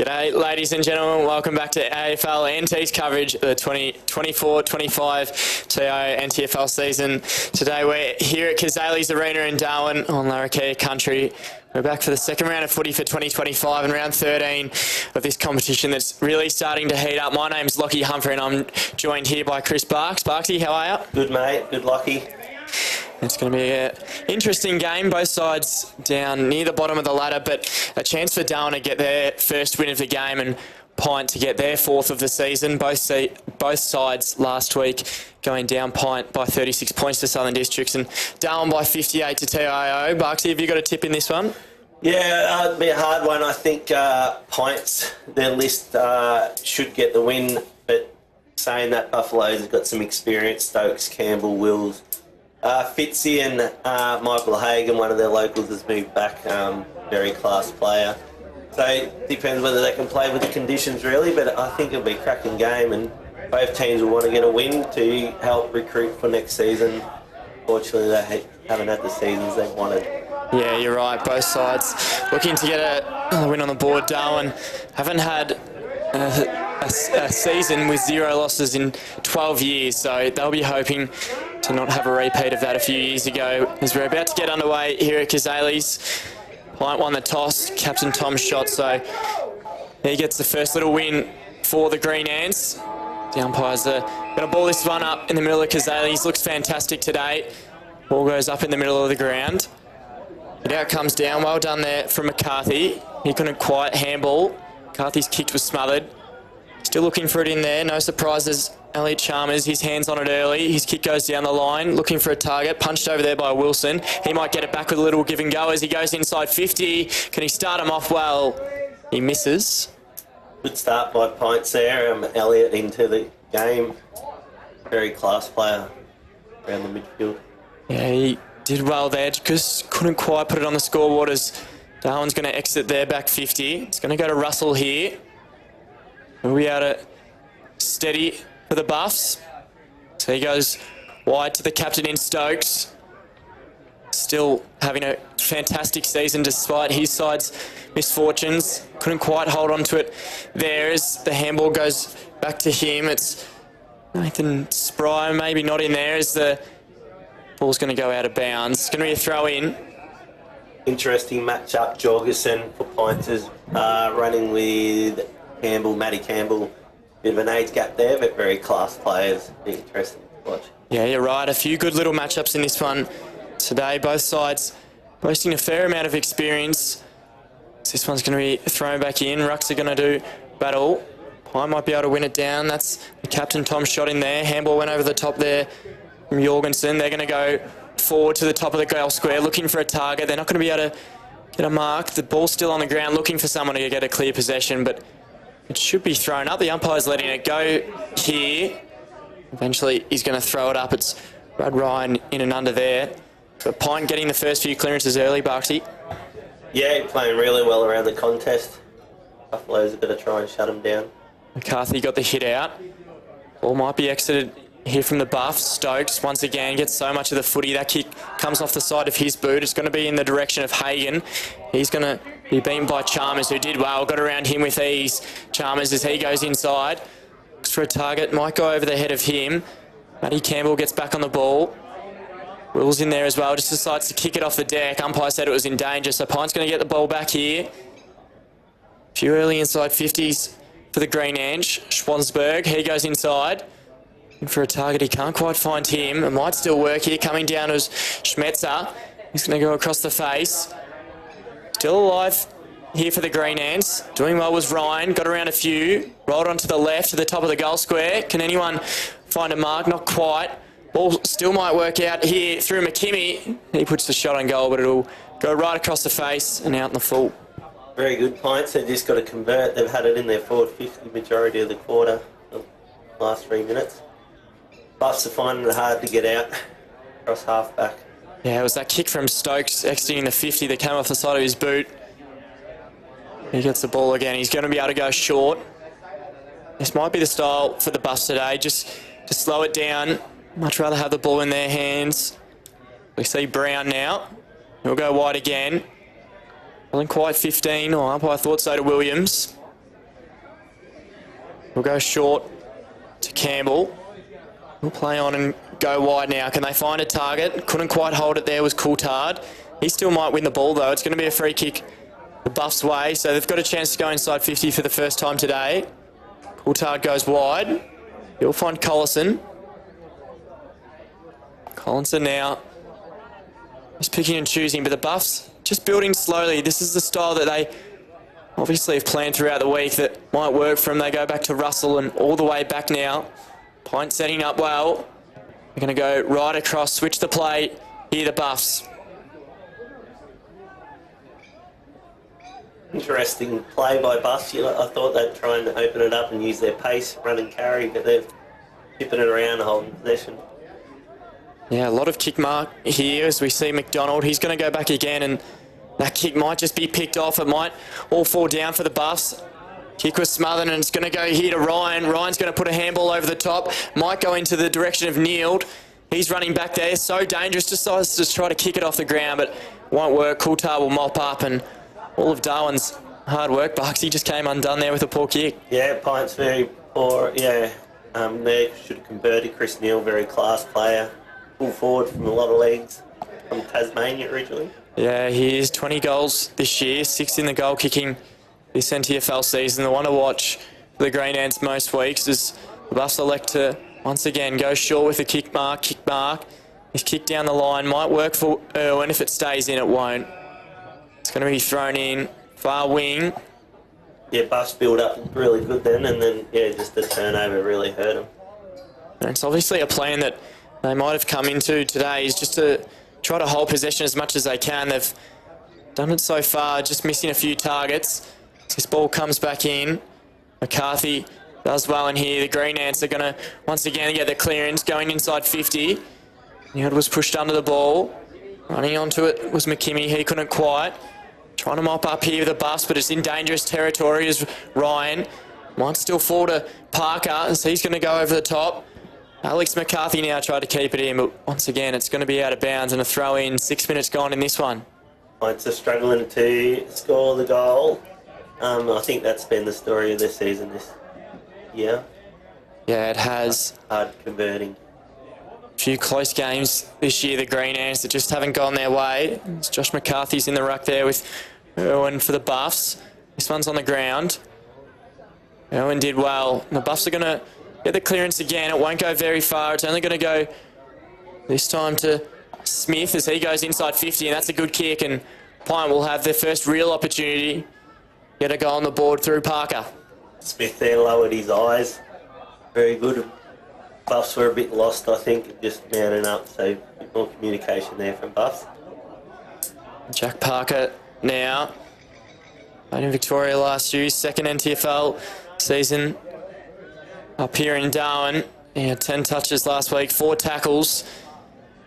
G'day ladies and gentlemen, welcome back to AFL NT's coverage of the 2024-25 TIO NTFL season. Today we're here at Cazalys Arena in Darwin on Larrakia country. We're back for the second round of footy for 2025 and round 13 of this competition that's really starting to heat up. My name's Lockie Humphrey and I'm joined here by Chris Barks. Barksy, how are you? Good mate, good Lockie. It's going to be an interesting game, both sides down near the bottom of the ladder, but a chance for Darwin to get their first win of the game. And PINT to get their fourth of the season. Both sides last week going down PINT by 36 points to Southern Districts and Darwin by 58 to TIO. Buxy, have you got a tip in this one? Yeah, it'd be a hard one. I think PINT's, their list should get the win, but saying that, Buffalo's have got some experience. Stokes, Campbell, Wills, Fitzy and Michael Hagan, one of their locals, has moved back. Very class player. So it depends whether they can play with the conditions, really, but I think it'll be a cracking game and both teams will want to get a win to help recruit for next season. Fortunately, they haven't had the seasons they've wanted. Yeah, you're right. Both sides looking to get another win on the board. Darwin haven't had a season with 0 losses in 12 years, so they'll be hoping to not have a repeat of that a few years ago. As we're about to get underway here at Cazalys, PINT won the toss, Captain Tom's shot, so he gets the first little win for the Green Ants. The umpires are going to ball this one up in the middle of Cazalys. Looks fantastic today. Ball goes up in the middle of the ground. It out comes down. Well done there from McCarthy. He couldn't quite handball. McCarthy's kick was smothered. Still looking for it in there. No surprises. Elliot Chalmers, his hands on it early. His kick goes down the line, looking for a target. Punched over there by Wilson. He might get it back with a little give and go as he goes inside 50. Can he start him off well? He misses. Good start by PINTs there. Elliot into the game. Very class player around the midfield. Yeah, he did well there, just couldn't quite put it on the scoreboard as Darwin's going to exit there back 50. It's going to go to Russell here. We'll be able to steady for the Buffs. So he goes wide to the captain in Stokes. Still having a fantastic season despite his side's misfortunes. Couldn't quite hold on to it there as the handball goes back to him. It's Nathan Spry, maybe not in there as the ball's going to go out of bounds. It's going to be a throw in. Interesting matchup. Jorgensen for PINTs running with Campbell, Matty Campbell. Bit of an age gap there, but very class players. Be interesting to watch. Yeah, you're right. A few good little matchups in this one today. Both sides boasting a fair amount of experience. This one's going to be thrown back in. Rucks are going to do battle. PINT might be able to win it down. That's the Captain Tom shot in there. Handball went over the top there from Jorgensen. They're going to go forward to the top of the goal square, looking for a target. They're not going to be able to get a mark. The ball's still on the ground, looking for someone to get a clear possession, but it should be thrown up. The umpire's letting it go here. Eventually, he's going to throw it up. It's Brad Ryan in and under there. But PINT getting the first few clearances early, Buxy. Yeah, playing really well around the contest. Buffalo's a bit of try and shut him down. McCarthy got the hit out. Ball might be exited here from the Buffs. Stokes, once again, gets so much of the footy. That kick comes off the side of his boot. It's going to be in the direction of Hagan. He's going to be beaten by Chalmers, who did well. Got around him with ease. Chalmers, as he goes inside, looks for a target. Might go over the head of him. Matty Campbell gets back on the ball. Will's in there as well. Just decides to kick it off the deck. Umpire said it was in danger, so PINT's going to get the ball back here. A few early inside 50s for the Green Ange. Schwansberg, he goes inside. For a target, he can't quite find him. It might still work here. Coming down is Schmetzer. He's going to go across the face. Still alive here for the Green Ants. Doing well was Ryan. Got around a few. Rolled onto the left to the top of the goal square. Can anyone find a mark? Not quite. Ball still might work out here through McKimmie. He puts the shot on goal, but it'll go right across the face and out in the full. Very good PINTs. They've just got to convert. They've had it in their forward 50 majority of the quarter, the last 3 minutes. Buffs are finding it hard to get out across half-back. Yeah, it was that kick from Stokes exiting the 50 that came off the side of his boot. He gets the ball again. He's going to be able to go short. This might be the style for the Buffs today, just to slow it down. Much rather have the ball in their hands. We see Brown now. He'll go wide again. Wasn't quite 15, or umpire thought so to Williams. We'll go short to Campbell. We'll play on and go wide now. Can they find a target? Couldn't quite hold it there was Coulthard. He still might win the ball though. It's going to be a free kick the Buffs' way, so they've got a chance to go inside 50 for the first time today. Coulthard goes wide. He'll find Collison. Collinson now is picking and choosing, but the Buffs just building slowly. This is the style that they obviously have planned throughout the week that might work for them. They go back to Russell and all the way back now. Pint setting up well. They're going to go right across, switch the play. Here the Buffs. Interesting play by Buffs. I thought they'd try and open it up and use their pace, run and carry, but they're tipping it around, holding possession. Yeah, a lot of kick mark here as we see McDonald. He's going to go back again, and that kick might just be picked off. It might all fall down for the Buffs. Kick was smothered, and it's going to go here to Ryan. Ryan's going to put a handball over the top. Might go into the direction of Neild. He's running back there. So dangerous. Decides to try to kick it off the ground, but won't work. Coulthard will mop up, and all of Darwin's hard work, Bucks. He just came undone there with a poor kick. Yeah, Pint's very poor. Yeah, they should have converted. Chris Neal, very class player. Full forward from a lot of legs from Tasmania originally. Yeah, he is 20 goals this year, 6 in the goal kicking this NTFL season. The one to watch for the Green Ants most weeks is the Buffs elect to once again go short with a kick mark. His kick down the line might work for Irwin. If it stays in, it won't. It's going to be thrown in far wing. Yeah, Buffs build up really good then, and then, yeah, just the turnover really hurt them. And it's obviously a plan that they might have come into today, is just to try to hold possession as much as they can. They've done it so far, just missing a few targets. This ball comes back in. McCarthy does well in here. The Green Ants are going to once again get the clearance, going inside 50. Neild was pushed under the ball. Running onto it was McKimmie. He couldn't quite. Trying to mop up here with the Buffs, but it's in dangerous territory as Ryan might still fall to Parker as he's going to go over the top. Alex McCarthy now tried to keep it in, but once again it's going to be out of bounds and a throw in. 6 minutes gone in this one. Pints are struggling to score the goal. I think that's been the story of this season this year. Yeah, it has. Hard converting. A few close games this year, the Green Ants that just haven't gone their way. It's Josh McCarthy's in the ruck there with Irwin for the Buffs. This one's on the ground. Irwin did well. The Buffs are going to get the clearance again. It won't go very far. It's only going to go this time to Smith as he goes inside 50, and that's a good kick, and Pint will have their first real opportunity. Get a goal on the board through Parker. Smith there lowered his eyes. Very good. Buffs were a bit lost, I think, just mounting up, so a bit more communication there from Buffs. Jack Parker now. Played in Victoria last year, second NTFL season up here in Darwin. He had 10 touches last week, 4 tackles.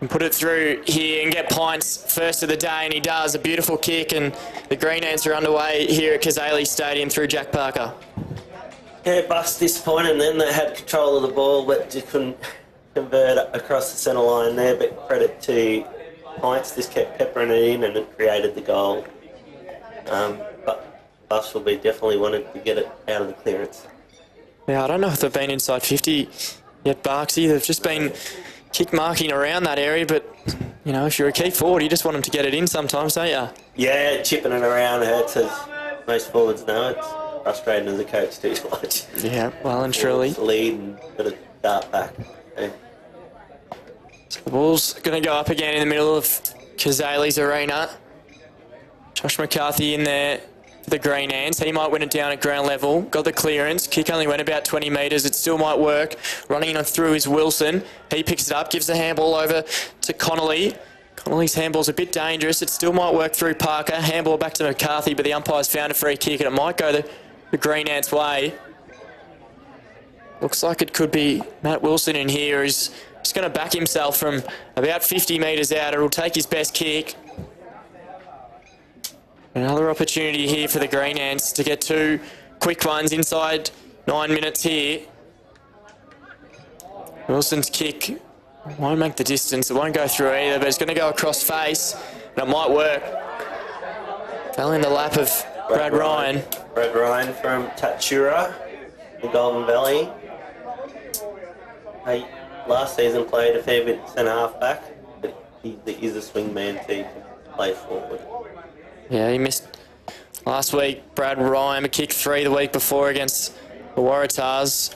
And put it through here and get Pints first of the day, and he does. A beautiful kick, and the Green Ants are underway here at Cazalys Stadium through Jack Parker. Yeah, Buffs disappointed, and then they had control of the ball, but just couldn't convert across the centre line there. But credit to Pints, just kept peppering it in, and it created the goal. But Buffs will be definitely wanted to get it out of the clearance. Yeah, I don't know if they've been inside 50 yet, Barksy. They've just been kick marking around that area, but, you know, if you're a key forward, you just want them to get it in sometimes, don't you? Yeah, chipping it around hurts, as most forwards know. It's frustrating as a coach too to watch. Yeah, well and truly. Lead and got to dart back. Yeah. So the ball's going to go up again in the middle of Cazalys Arena. Josh McCarthy in there for the Green Ants. He might win it down at ground level. Got the clearance. Kick only went about 20 metres. It still might work. Running on through is Wilson. He picks it up, gives the handball over to Connolly. Connolly's handball's a bit dangerous. It still might work through Parker. Handball back to McCarthy, but the umpire's found a free kick, and it might go the Green Ants' way. Looks like it could be Matt Wilson in here. He's just going to back himself from about 50 metres out. It'll take his best kick. Another opportunity here for the Green Ants to get 2 quick ones inside 9 minutes here. Wilson's kick won't make the distance. It won't go through either, but it's going to go across face, and it might work. Fell in the lap of Brad Ryan. Brad Ryan from Tatura, the Golden Valley. He last season played a fair bit centre half back, but he is a swing man too. He can play forward. Yeah, he missed last week. Brad Ryan, a kick 3 the week before against the Waratahs.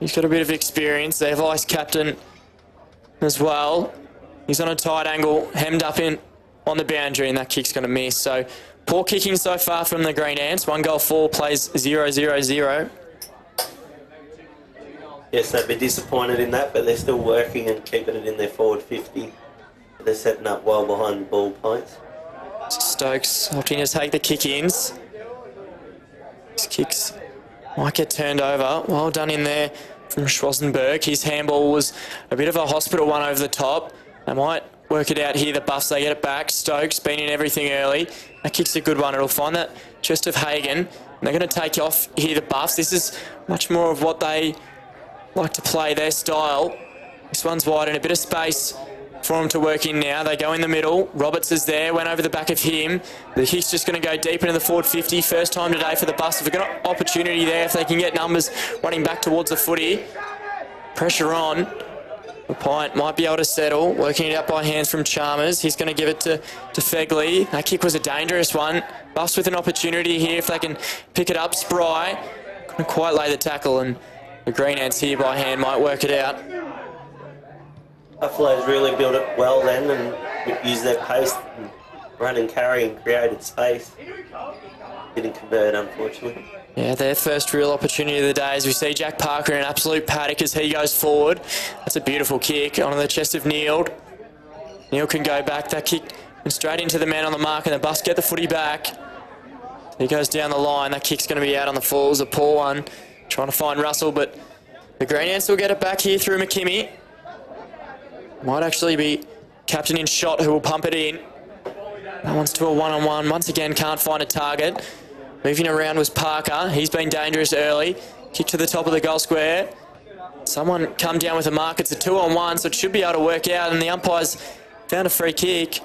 He's got a bit of experience. Their vice captain as well. He's on a tight angle, hemmed up in on the boundary, and that kick's going to miss. So Poor kicking so far from the Green Ants. 1 goal 4 plays 0-0-0. Yes, they'd be disappointed in that, but they're still working and keeping it in their forward 50. They're setting up well behind the ball points. Stokes opting to take the kick-ins. His kicks might get turned over. Well done in there from Schwarzenberg. His handball was a bit of a hospital one over the top. They might work it out here. The Buffs, they get it back. Stokes been in everything early. That kick's a good one. It'll find that chest of Hagen. And they're going to take off here, the Buffs. This is much more of what they like to play, their style. This one's wide and a bit of space for them to work in now. They go in the middle. Roberts is there, went over the back of him. The kick's just going to go deep into the forward 50. First time today for the Buffs. They've got an opportunity there if they can get numbers running back towards the footy. Pressure on. The Pint might be able to settle. Working it out by hands from Chalmers. He's going to give it to Fegley. That kick was a dangerous one. Buffs with an opportunity here if they can pick it up. Spry couldn't quite lay the tackle, and the Green Ants here by hand might work it out. Buffalo's really built it well then and used their pace and run and carry and created space. Didn't convert, unfortunately. Yeah, their first real opportunity of the day as we see Jack Parker in an absolute paddock as he goes forward. That's a beautiful kick onto the chest of Neil. Neil can go back. That kick went straight into the man on the mark, and the Buffs get the footy back. He goes down the line. That kick's going to be out on the full. It's a poor one. Trying to find Russell, but the Green Ants will get it back here through McKimmie. Might actually be captain in Shot who will pump it in. That one's to a one-on-one. Once again, can't find a target. Moving around was Parker. He's been dangerous early. Kick to the top of the goal square. Someone come down with a mark. It's a 2-on-1, so it should be able to work out. And the umpires found a free kick.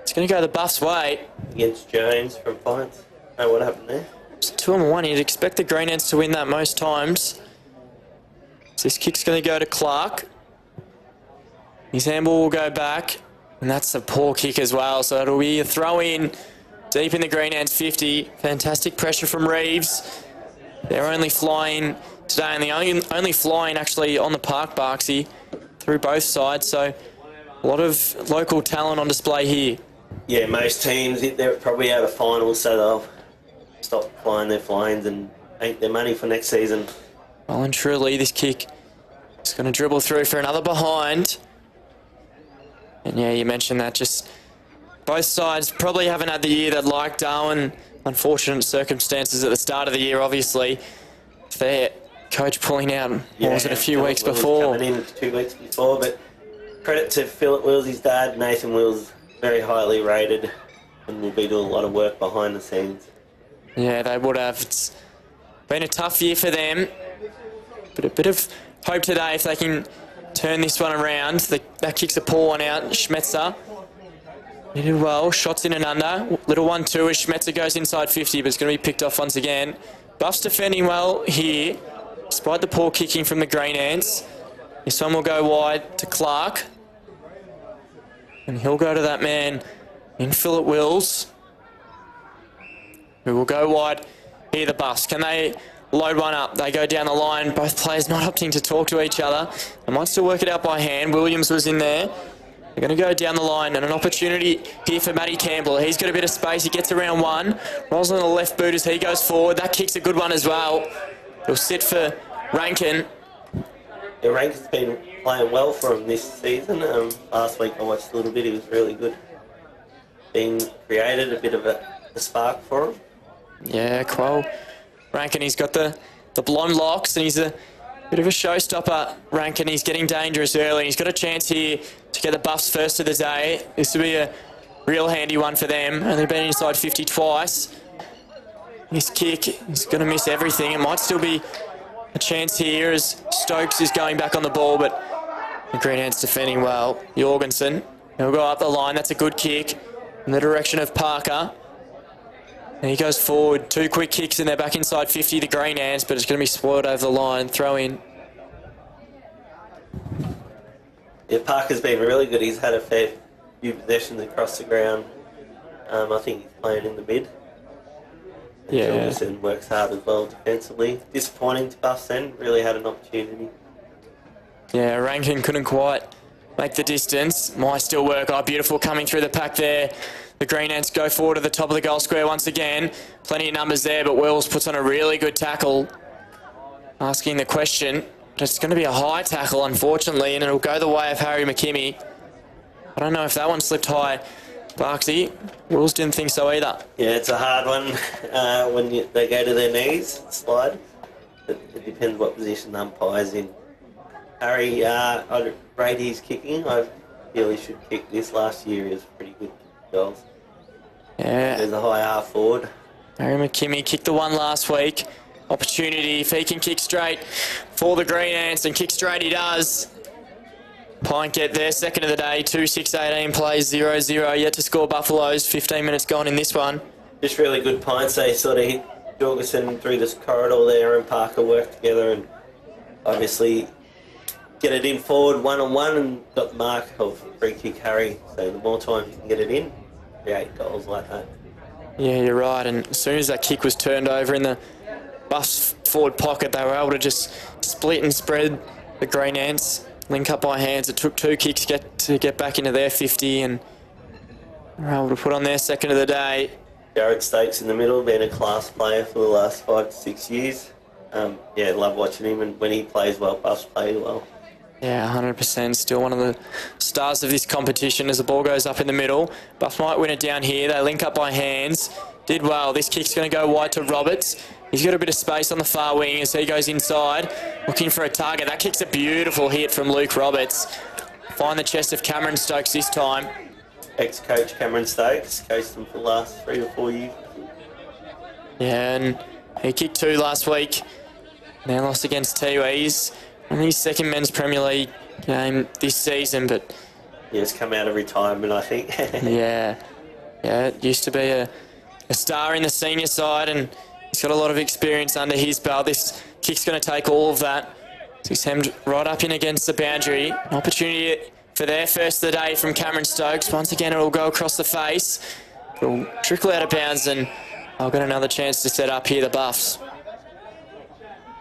It's going to go the Buffs' way. Against Jones from Pints. Oh, what happened there? It's a 2-on-1. You'd expect the Green Ants to win that most times. So this kick's going to go to Clark. His handball will go back. And that's a poor kick as well. So it'll be a throw in deep in the Green Ants 50. Fantastic pressure from Reeves. They're only flying today, and the only flying actually on the park, Barksy, through both sides. So a lot of local talent on display here. Yeah, most teams, they're probably out of finals, so they'll stop flying their flyings and make their money for next season. Well and truly, this kick is going to dribble through for another behind. And yeah, you mentioned that, just both sides probably haven't had the year they'd like. Darwin, unfortunate circumstances at the start of the year, obviously. Their coach pulling out, what was it, a few weeks before? Coming in 2 weeks before, but credit to Philip Wills, his dad, Nathan Wills, very highly rated, and will be doing a lot of work behind the scenes. Yeah, they would have. It's been a tough year for them, but a bit of hope today if they can turn this one around. That kicks a poor one out. Schmetzer, he did well. Shots in and under. Little 1-2 as Schmetzer goes inside 50, but it's going to be picked off once again. Buffs defending well here, despite the poor kicking from the Green Ants. This one will go wide to Clark. And he'll go to that man in Philip Wills, who will go wide here, the Buffs. Can they load one up? They go down the line. Both players not opting to talk to each other. They might still work it out by hand. Williams was in there. They're going to go down the line, and an opportunity here for Matty Campbell. He's got a bit of space. He gets around one. Rolls on the left boot as he goes forward. That kick's a good one as well. It'll sit for Rankin. Yeah, Rankin's been playing well for him this season. Last week I watched a little bit. He was really good. Being created, a bit of a spark for him. Yeah, Quell. Rankin, he's got the blonde locks, and he's a bit of a showstopper. Rankin, he's getting dangerous early. He's got a chance here to get the Buffs first of the day. This will be a real handy one for them. Only been inside 50 twice. His kick, he's going to miss everything. It might still be a chance here as Stokes is going back on the ball, but the Green Ants defending well. Jorgensen, he'll go up the line. That's a good kick in the direction of Parker. And he goes forward. 2 quick kicks and they're back inside 50, the Green Ants, but it's going to be spoiled over the line. Throw in. Yeah, Parker's been really good. He's had a fair few possessions across the ground. I think he's playing in the mid. Yeah. Jorgensen works hard as well defensively. Disappointing to Buffs then. Really had an opportunity. Yeah, Rankin couldn't quite make the distance. Might still work. Oh, beautiful coming through the pack there. The Green Ants go forward to the top of the goal square once again. Plenty of numbers there, but Wills puts on a really good tackle. Asking the question. It's going to be a high tackle, unfortunately, and it'll go the way of Harry McKimmie. I don't know if that one slipped high. Barksy, Wills didn't think so either. Yeah, it's a hard one when they go to their knees, slide. It depends what position the umpire's in. Harry, I'd rate his kicking. I feel he should kick this. Last year. He was pretty good goals. Yeah. There's a high R forward. Harry McKimmie kicked the one last week. Opportunity if he can kick straight for the Green Ants, and kick straight he does. Pint get their second of the day, 2-6-18 plays 0-0, yet to score Buffaloes, 15 minutes gone in this one. Just really good pints. They sort of hit Jorgensen through this corridor there, and Parker worked together and obviously get it in forward one-on-one and got the mark of free kick Harry. So the more time you can get it in, create goals like that. Yeah, you're right, and as soon as that kick was turned over in the Buffs forward pocket, they were able to just split and spread the Green Ants, link up by hands. It took 2 kicks to get back into their 50, and they were able to put on their second of the day. Jared Stokes in the middle, been a class player for the last 5 to 6 years. Yeah, love watching him, and when he plays well, Buffs play well. Yeah, 100%. Still one of the stars of this competition as the ball goes up in the middle. Buffs might win it down here. They link up by hands. Did well. This kick's going to go wide to Roberts. He's got a bit of space on the far wing as he goes inside, looking for a target. That kick's a beautiful hit from Luke Roberts. Find the chest of Cameron Stokes this time. Ex-coach Cameron Stokes, coached them for the last 3 or 4 years. Yeah, and he kicked 2 last week. Now lost against Tiwis. And his second men's Premier League game this season, but... Yeah, he's come out of retirement, I think. Yeah, it used to be a star in the senior side, and he's got a lot of experience under his belt. This kick's going to take all of that. So he's hemmed right up in against the boundary. An opportunity for their first of the day from Cameron Stokes. Once again, it'll go across the face. It'll trickle out of bounds, and I'll get another chance to set up here, the Buffs.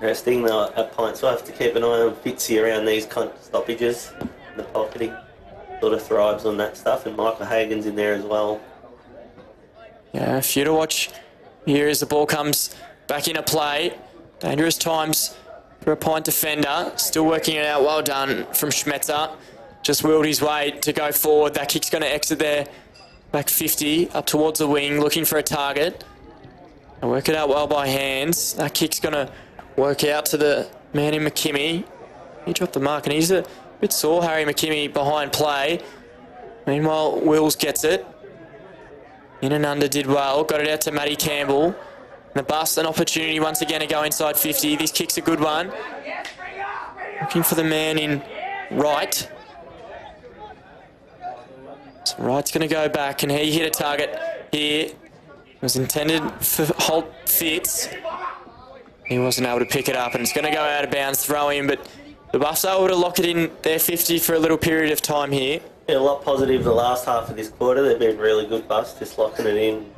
Interesting, though, at points we'll have to keep an eye on Fitzy around these kind of stoppages. The pocketing sort of thrives on that stuff, and Michael Hagan's in there as well. Yeah, a few to watch here as the ball comes back into play. Dangerous times for a Pint defender. Still working it out. Well done from Schmetzer. Just wheeled his way to go forward. That kick's going to exit there. Back 50, up towards the wing, looking for a target. And work it out well by hands. That kick's going to work out to the man in McKimmie. He dropped the mark, and he's a bit sore, Harry McKimmie, behind play. Meanwhile, Wills gets it. In and under did well. Got it out to Matty Campbell. And the Buffs, an opportunity once again to go inside 50. This kick's a good one. Looking for the man in right. So Wright's going to go back, and he hit a target here. It was intended for Holt Fitz. He wasn't able to pick it up, and it's going to go out of bounds, throw in, but the Buffs are able to lock it in their 50 for a little period of time here. Yeah, a lot positive the last half of this quarter. They've been really good, Buffs, just locking it in.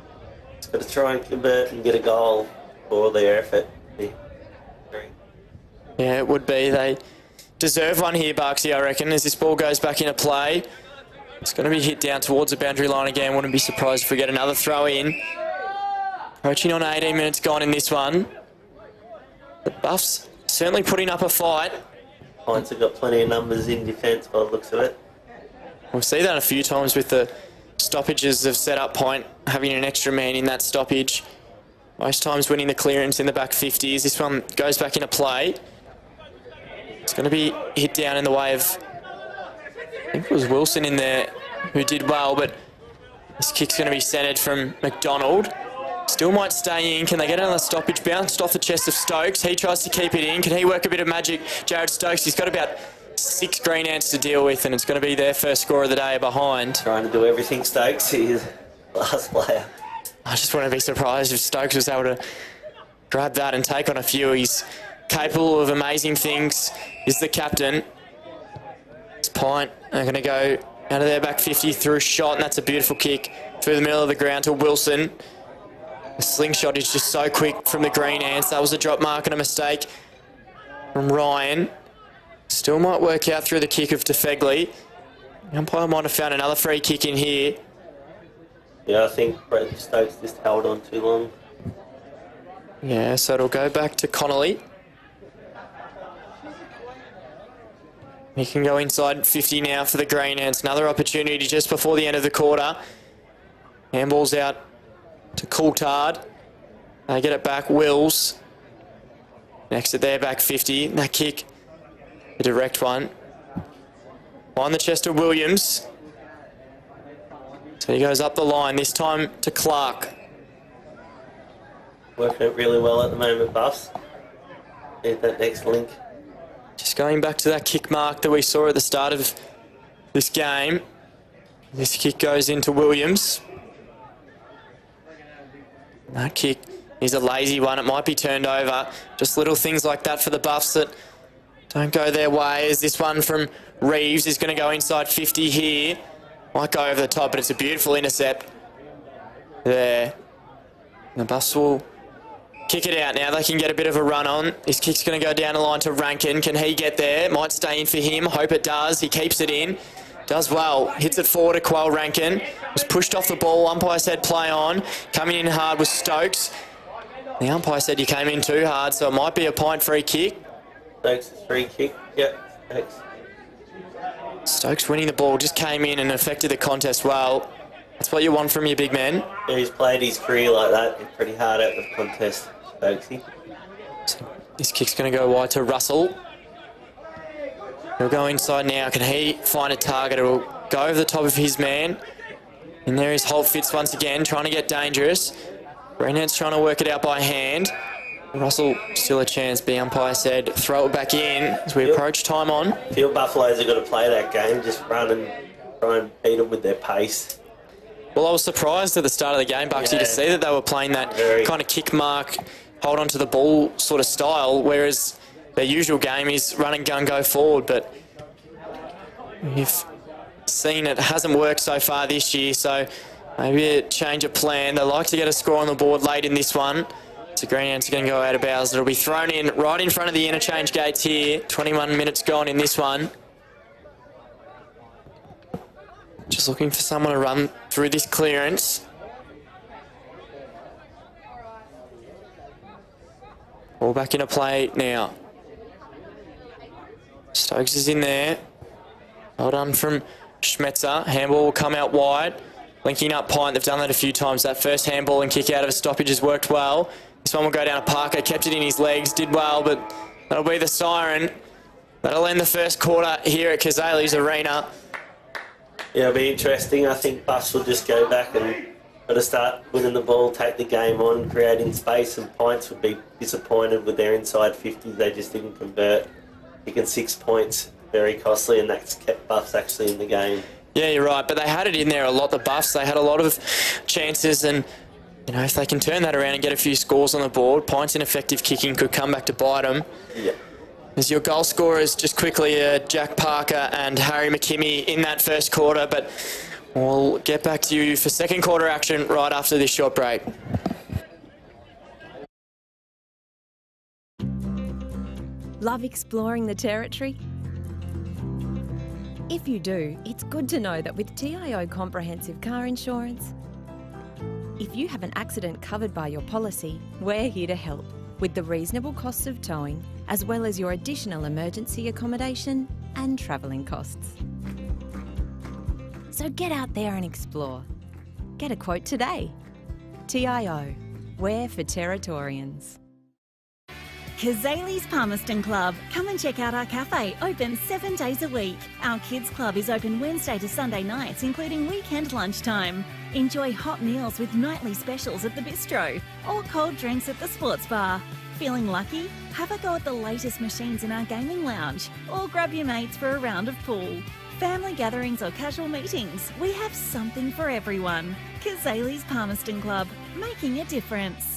It's got to try and convert and get a goal for their effort. Yeah, it would be. They deserve one here, Barksy, I reckon, as this ball goes back into play. It's going to be hit down towards the boundary line again. Wouldn't be surprised if we get another throw in. Approaching on 18 minutes gone in this one. The Buffs certainly putting up a fight. Pints have got plenty of numbers in defence by the looks of it. We've seen that a few times with the stoppages of set up Pint, having an extra man in that stoppage. Most times winning the clearance in the back 50s. This one goes back into play. It's going to be hit down in the way of, I think it was Wilson in there who did well, but this kick's going to be centred from McDonald. Still might stay in. Can they get another stoppage? Bounced off the chest of Stokes. He tries to keep it in. Can he work a bit of magic? Jared Stokes, he's got about 6 Green Ants to deal with, and it's going to be their first score of the day behind. Trying to do everything, Stokes. He's the last player. I just wouldn't be surprised if Stokes was able to grab that and take on a few. He's capable of amazing things. He's the captain. It's Pint. They're going to go out of their back 50 through a shot, and that's a beautiful kick through the middle of the ground to Wilson. The slingshot is just so quick from the Green Ants. That was a drop mark and a mistake from Ryan. Still might work out through the kick of DeFegley. The umpire might have found another free kick in here. Yeah, I think Brett Stokes just held on too long. Yeah, so it'll go back to Connolly. He can go inside 50 now for the Greenhounds. Another opportunity just before the end of the quarter. Handball's out to Coulthard. They get it back. Wills. Next to their back 50. That kick, a direct one. On the chest of Williams. So he goes up the line, this time to Clark. Working it really well at the moment, Buffs. Need that next link. Just going back to that kick mark that we saw at the start of this game. This kick goes into Williams. That kick is a lazy one. It might be turned over. Just little things like that for the Buffs that don't go their way. As this one from Reeves is going to go inside 50 here. Might go over the top, but it's a beautiful intercept there. And the Buffs will kick it out now. They can get a bit of a run on. This kick's going to go down the line to Rankin. Can he get there? Might stay in for him. Hope it does. He keeps it in. Does well. Hits it forward to Quell Rankin. Was pushed off the ball. Umpire said play on. Coming in hard was Stokes. The umpire said you came in too hard, so it might be a pint free kick. Stokes' free kick. Yep. Thanks. Stokes winning the ball. Just came in and affected the contest well. That's what you want from your big men. Yeah, he's played his career like that. He's pretty hard out of the contest, Stokesy. So this kick's going to go wide to Russell. He'll go inside now. Can he find a target? It'll go over the top of his man. And there is Holt Fitz once again, trying to get dangerous. Greenhound's trying to work it out by hand. Russell still a chance. The umpire said throw it back in as we approach time on. I feel Buffaloes are going to play that game, just run and try and beat them with their pace. Well, I was surprised at the start of the game, Bucksy, to see that they were playing that kind of kick mark, hold on to the ball sort of style, whereas their usual game is run and gun, go forward. But you've seen it hasn't worked so far this year, so maybe a change of plan. They like to get a score on the board late in this one. So Greenhounds are going to go out of bounds. It'll be thrown in right in front of the interchange gates here. 21 minutes gone in this one. Just looking for someone to run through this clearance. Ball back into play now. Stokes is in there. Well done from Schmetzer. Handball will come out wide. Linking up Pint. They've done that a few times. That first handball and kick out of a stoppage has worked well. This one will go down to Parker. Kept it in his legs. Did well, but that'll be the siren. That'll end the first quarter here at Cazalys Arena. Yeah, it'll be interesting. I think Buffs will just go back and gotta start winning the ball, take the game on, creating space, and Pints would be disappointed with their inside 50s. They just didn't convert. Kicking 6 points, very costly, and that's kept Buffs actually in the game. Yeah, you're right, but they had it in there a lot, the Buffs. They had a lot of chances, and you know, if they can turn that around and get a few scores on the board, Pints' ineffective kicking could come back to bite them. Yeah. As your goal scorers, just quickly, Jack Parker and Harry McKimmie in that first quarter, but we'll get back to you for second quarter action right after this short break. Love exploring the territory? If you do, it's good to know that with TIO Comprehensive Car Insurance, if you have an accident covered by your policy, we're here to help with the reasonable costs of towing, as well as your additional emergency accommodation and travelling costs. So get out there and explore. Get a quote today. TIO, we're for Territorians. Cazalys Palmerston Club. Come and check out our cafe, open 7 days a week. Our kids club is open Wednesday to Sunday nights, including weekend lunchtime. Enjoy hot meals with nightly specials at the bistro or cold drinks at the sports bar. Feeling lucky? Have a go at the latest machines in our gaming lounge or grab your mates for a round of pool. Family gatherings or casual meetings, we have something for everyone. Cazalys Palmerston Club, making a difference.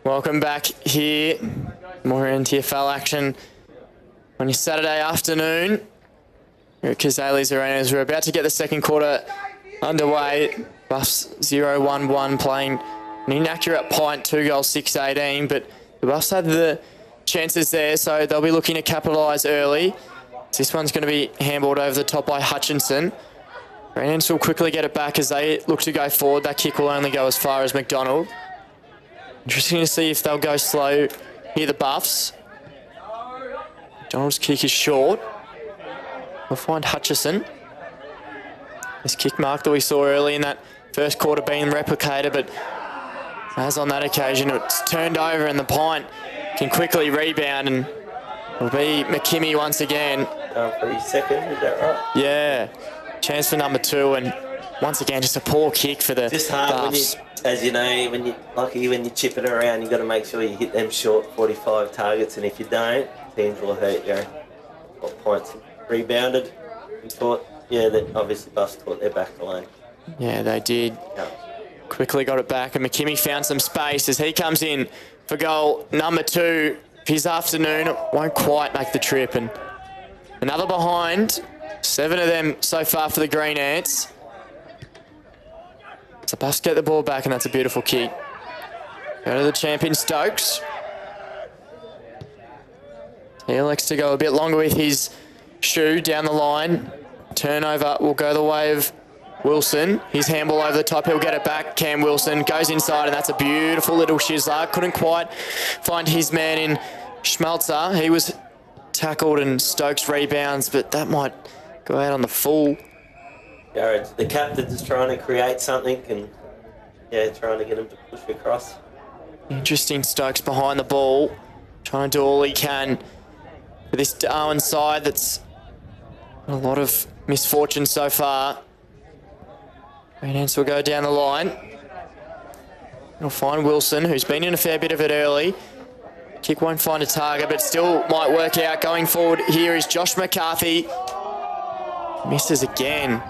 Welcome back here. More NTFL action on your Saturday afternoon. Here at Cazalys Arena as we're about to get the second quarter underway. Buffs 0-1-1 playing an inaccurate pint, 2 goals, 6-18, but the Buffs had the chances there, so they'll be looking to capitalise early. This one's going to be handballed over the top by Hutchinson. Greenlands will quickly get it back as they look to go forward. That kick will only go as far as McDonald. Interesting to see if they'll go slow here, the Buffs. McDonald's kick is short. We'll find Hutchison. This kick mark that we saw early in that first quarter being replicated, but as on that occasion, it's turned over and the Pint can quickly rebound, and it'll be McKimmie once again. For his second, is that right? Yeah. Chance for number 2, and once again, just a poor kick for the Just hard Buffs. when you, as you know, when you chip it around, you've got to make sure you hit them short 45 targets, and if you don't, teams will hurt you. What points rebounded? We thought, yeah, that obviously Buffs caught their back line. Yeah, they did. Yeah. Quickly got it back, and McKimmie found some space as he comes in for goal number 2 of his afternoon. It won't quite make the trip, and another behind. 7 of them so far for the Green Ants. So Buffs get the ball back, and that's a beautiful kick. Go to the champion Stokes. He elects to go a bit longer with his shoe down the line. Turnover will go the way of Wilson. His handball over the top, he'll get it back. Cam Wilson goes inside, and that's a beautiful little shizzler. Couldn't quite find his man in Schmelzer. He was tackled and Stokes rebounds, but that might go out on the full. Jared, the captain's trying to create something and, yeah, trying to get him to push across. Interesting, Stokes behind the ball, trying to do all he can for this Darwin side that's a lot of misfortune so far. Green Ants will go down the line. He'll find Wilson, who's been in a fair bit of it early. Kick won't find a target, but still might work out. Going forward here is Josh McCarthy. Misses again.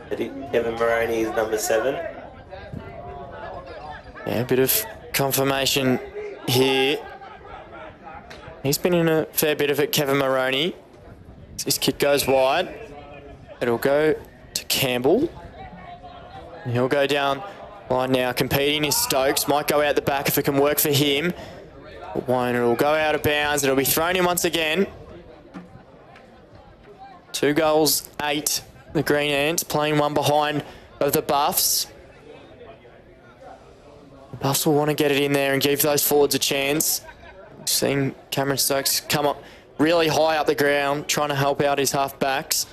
Kevin Moroney is number 7. Yeah, a bit of confirmation here. He's been in a fair bit of it, Kevin Moroney. This kick goes wide. It'll go to Campbell. And he'll go down line now. Competing is Stokes. Might go out the back if it can work for him. But won't. It'll go out of bounds. It'll be thrown in once again. 2 goals, 8. The Green Ants playing one behind of the Buffs. The Buffs will want to get it in there and give those forwards a chance. We've seen Cameron Stokes come up really high up the ground, trying to help out his half-backs.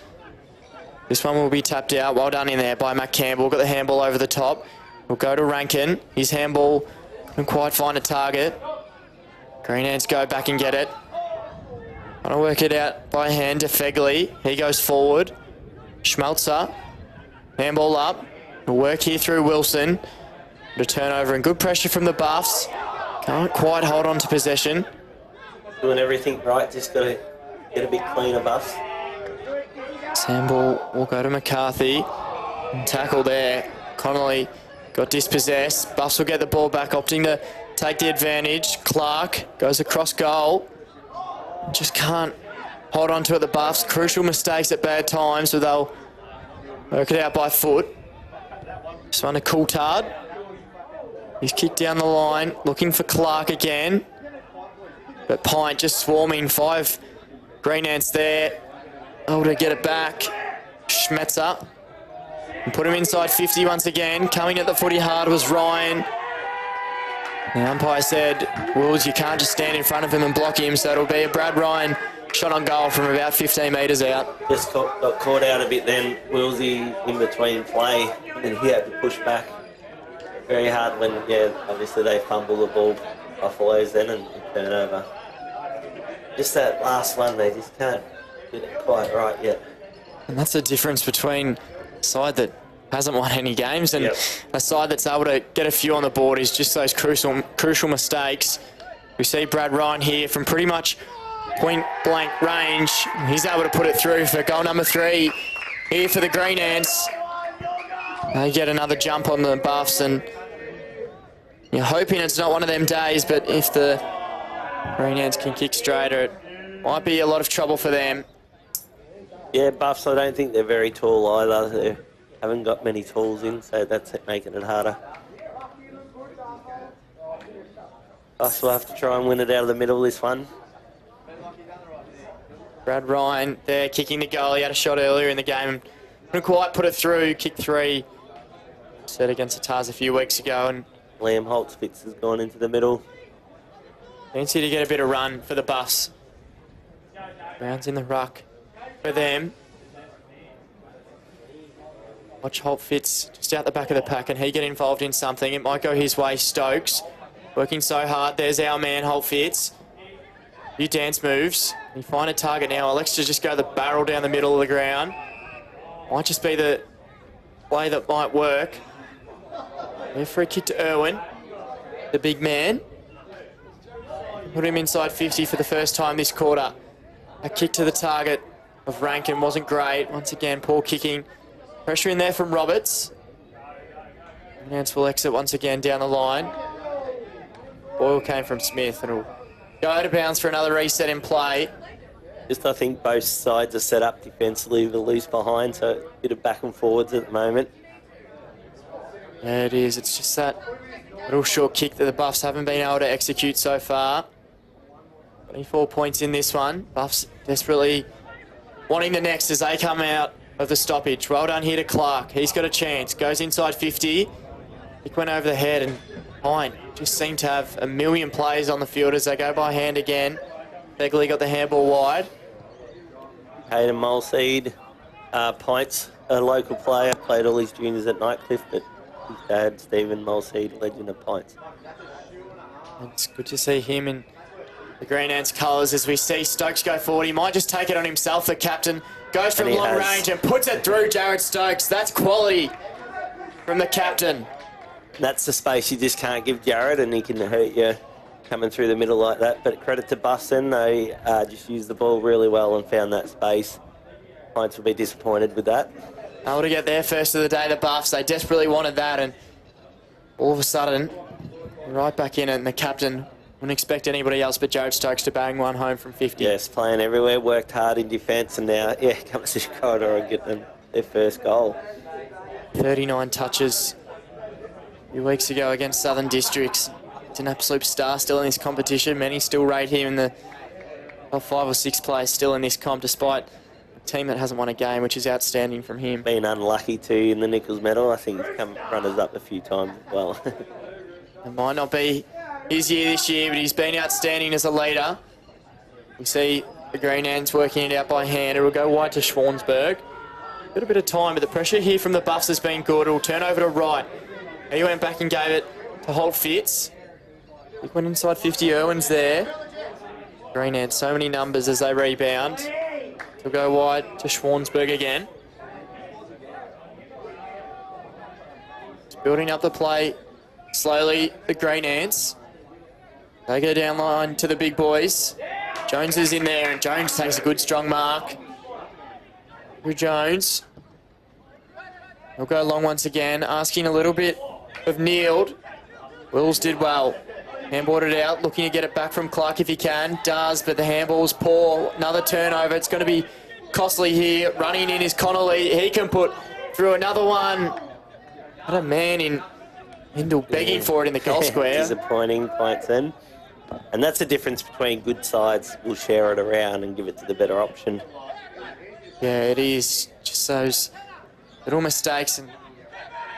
This one will be tapped out. Well done in there by Matt Campbell. Got the handball over the top. Will go to Rankin. His handball couldn't quite find a target. Green Ants go back and get it. Trying to work it out by hand to Fegley. He goes forward. Schmelzer. Handball up. Will work here through Wilson. The turnover and good pressure from the Buffs. Can't quite hold on to possession. Doing everything right, just got to get a bit cleaner, Buffs. Handball will go to McCarthy. Tackle there. Connolly got dispossessed. Buffs will get the ball back, opting to take the advantage. Clark goes across goal. Just can't hold on to it, the Buffs. Crucial mistakes at bad times, so they'll work it out by foot. Just one to Coulthard. He's kicked down the line, looking for Clark again. But Pint just swarming. 5 Green Ants there. Able to get it back. Schmetzer. And put him inside 50 once again. Coming at the footy hard was Ryan. The umpire said, Wills, you can't just stand in front of him and block him, so it'll be a Brad Ryan shot on goal from about 15 metres out. Just got caught out a bit then, Willsy in between play, and he had to push back. Very hard when, yeah, obviously they fumble the ball, Buffaloes then, and turn over. Just that last one, they just can't get it quite right yet. And that's the difference between a side that hasn't won any games and a side that's able to get a few on the board is just those crucial mistakes. We see Brad Ryan here from pretty much point blank range. He's able to put it through for goal number 3 here for the Green Ants. They get another jump on the Buffs, and You're hoping it's not one of them days, but if the Green Ants can kick straighter, it might be a lot of trouble for them. Yeah, Buffs, I don't think they're very tall either. They haven't got many tools in, so that's making it harder. Buffs will have to try and win it out of the middle, this one. Brad Ryan there kicking the goal. He had a shot earlier in the game and couldn't quite put it through. Kick 3. Set against the Tars a few weeks ago, and Liam Holtzfitz has gone into the middle. fancy to get a bit of run for the Buffs. Brown's in the ruck for them. Watch Holtzfitz just out the back of the pack, and he get involved in something. It might go his way. Stokes working so hard. There's our man Holtzfitz. Few dance moves. You find a target now. Elects to just go the barrel down the middle of the ground. Might just be the play that might work. There for a kick to Irwin, the big man. Put him inside 50 for the first time this quarter. A kick to the target of Rankin wasn't great. Once again, poor kicking. Pressure in there from Roberts. Nance will exit once again down the line. Boyle came from Smith and will go out of bounds for another reset in play. Just, I think both sides are set up defensively with a loose behind, so a bit of back and forwards at the moment. Yeah, it is. It's just that little short kick that the Buffs haven't been able to execute so far. 24 points in this one. Buffs desperately wanting the next as they come out of the stoppage. Well done here to Clark. He's got a chance. Goes inside 50. Kick went over the head, and Pine just seemed to have a million plays on the field as they go by hand again. Begley got the handball wide. Hayden Mulseed, Pints, a local player, played all his juniors at Nightcliff, but his dad, Stephen Mulseed, legend of Pints. It's good to see him in the Green Ants colours as we see Stokes go forward. He might just take it on himself, the captain. Goes from long range and puts it through Jared Stokes. That's quality from the captain. That's the space you just can't give Jared, and he can hurt you coming through the middle like that. But credit to Buston, they just used the ball really well and found that space. Pints will be disappointed with that. Able to get there first of the day, the Buffs. They desperately wanted that, and all of a sudden, right back in it, and the captain wouldn't expect anybody else but Jared Stokes to bang one home from 50. Yes, playing everywhere, worked hard in defence, and now, yeah, comes to the corridor and get them their first goal. 39 touches a few weeks ago against Southern Districts. It's an absolute star still in this competition. Many still rate him in the top 5 or 6 players still in this comp, despite a team that hasn't won a game, which is outstanding from him. Been unlucky too in the Nichols medal. I think he's come runners up a few times as well. It might not be his year this year, but he's been outstanding as a leader. We see the Green Ants working it out by hand. It will go wide to Schwansberg. A little bit of time, but the pressure here from the Buffs has been good. It will turn over to right. He went back and gave it to Holtzfitz. He went inside 50. Irwin's there. Green Ants, so many numbers as they rebound. He'll go wide to Schwansberg again. It's building up the play slowly, the Green Ants. They go down line to the big boys. Jones is in there, and Jones takes a good strong mark. Who Jones? He'll go long once again, asking a little bit of Neild. Wills did well. Handballed it out, looking to get it back from Clark if he can. Does, but the handball's poor. Another turnover. It's going to be costly here. Running in is Connolly. He can put through another one. What a man in Hindle begging for it in the goal square. Disappointing points in. And that's the difference between good sides. Will share it around and give it to the better option. Yeah, it is. Just those little mistakes. And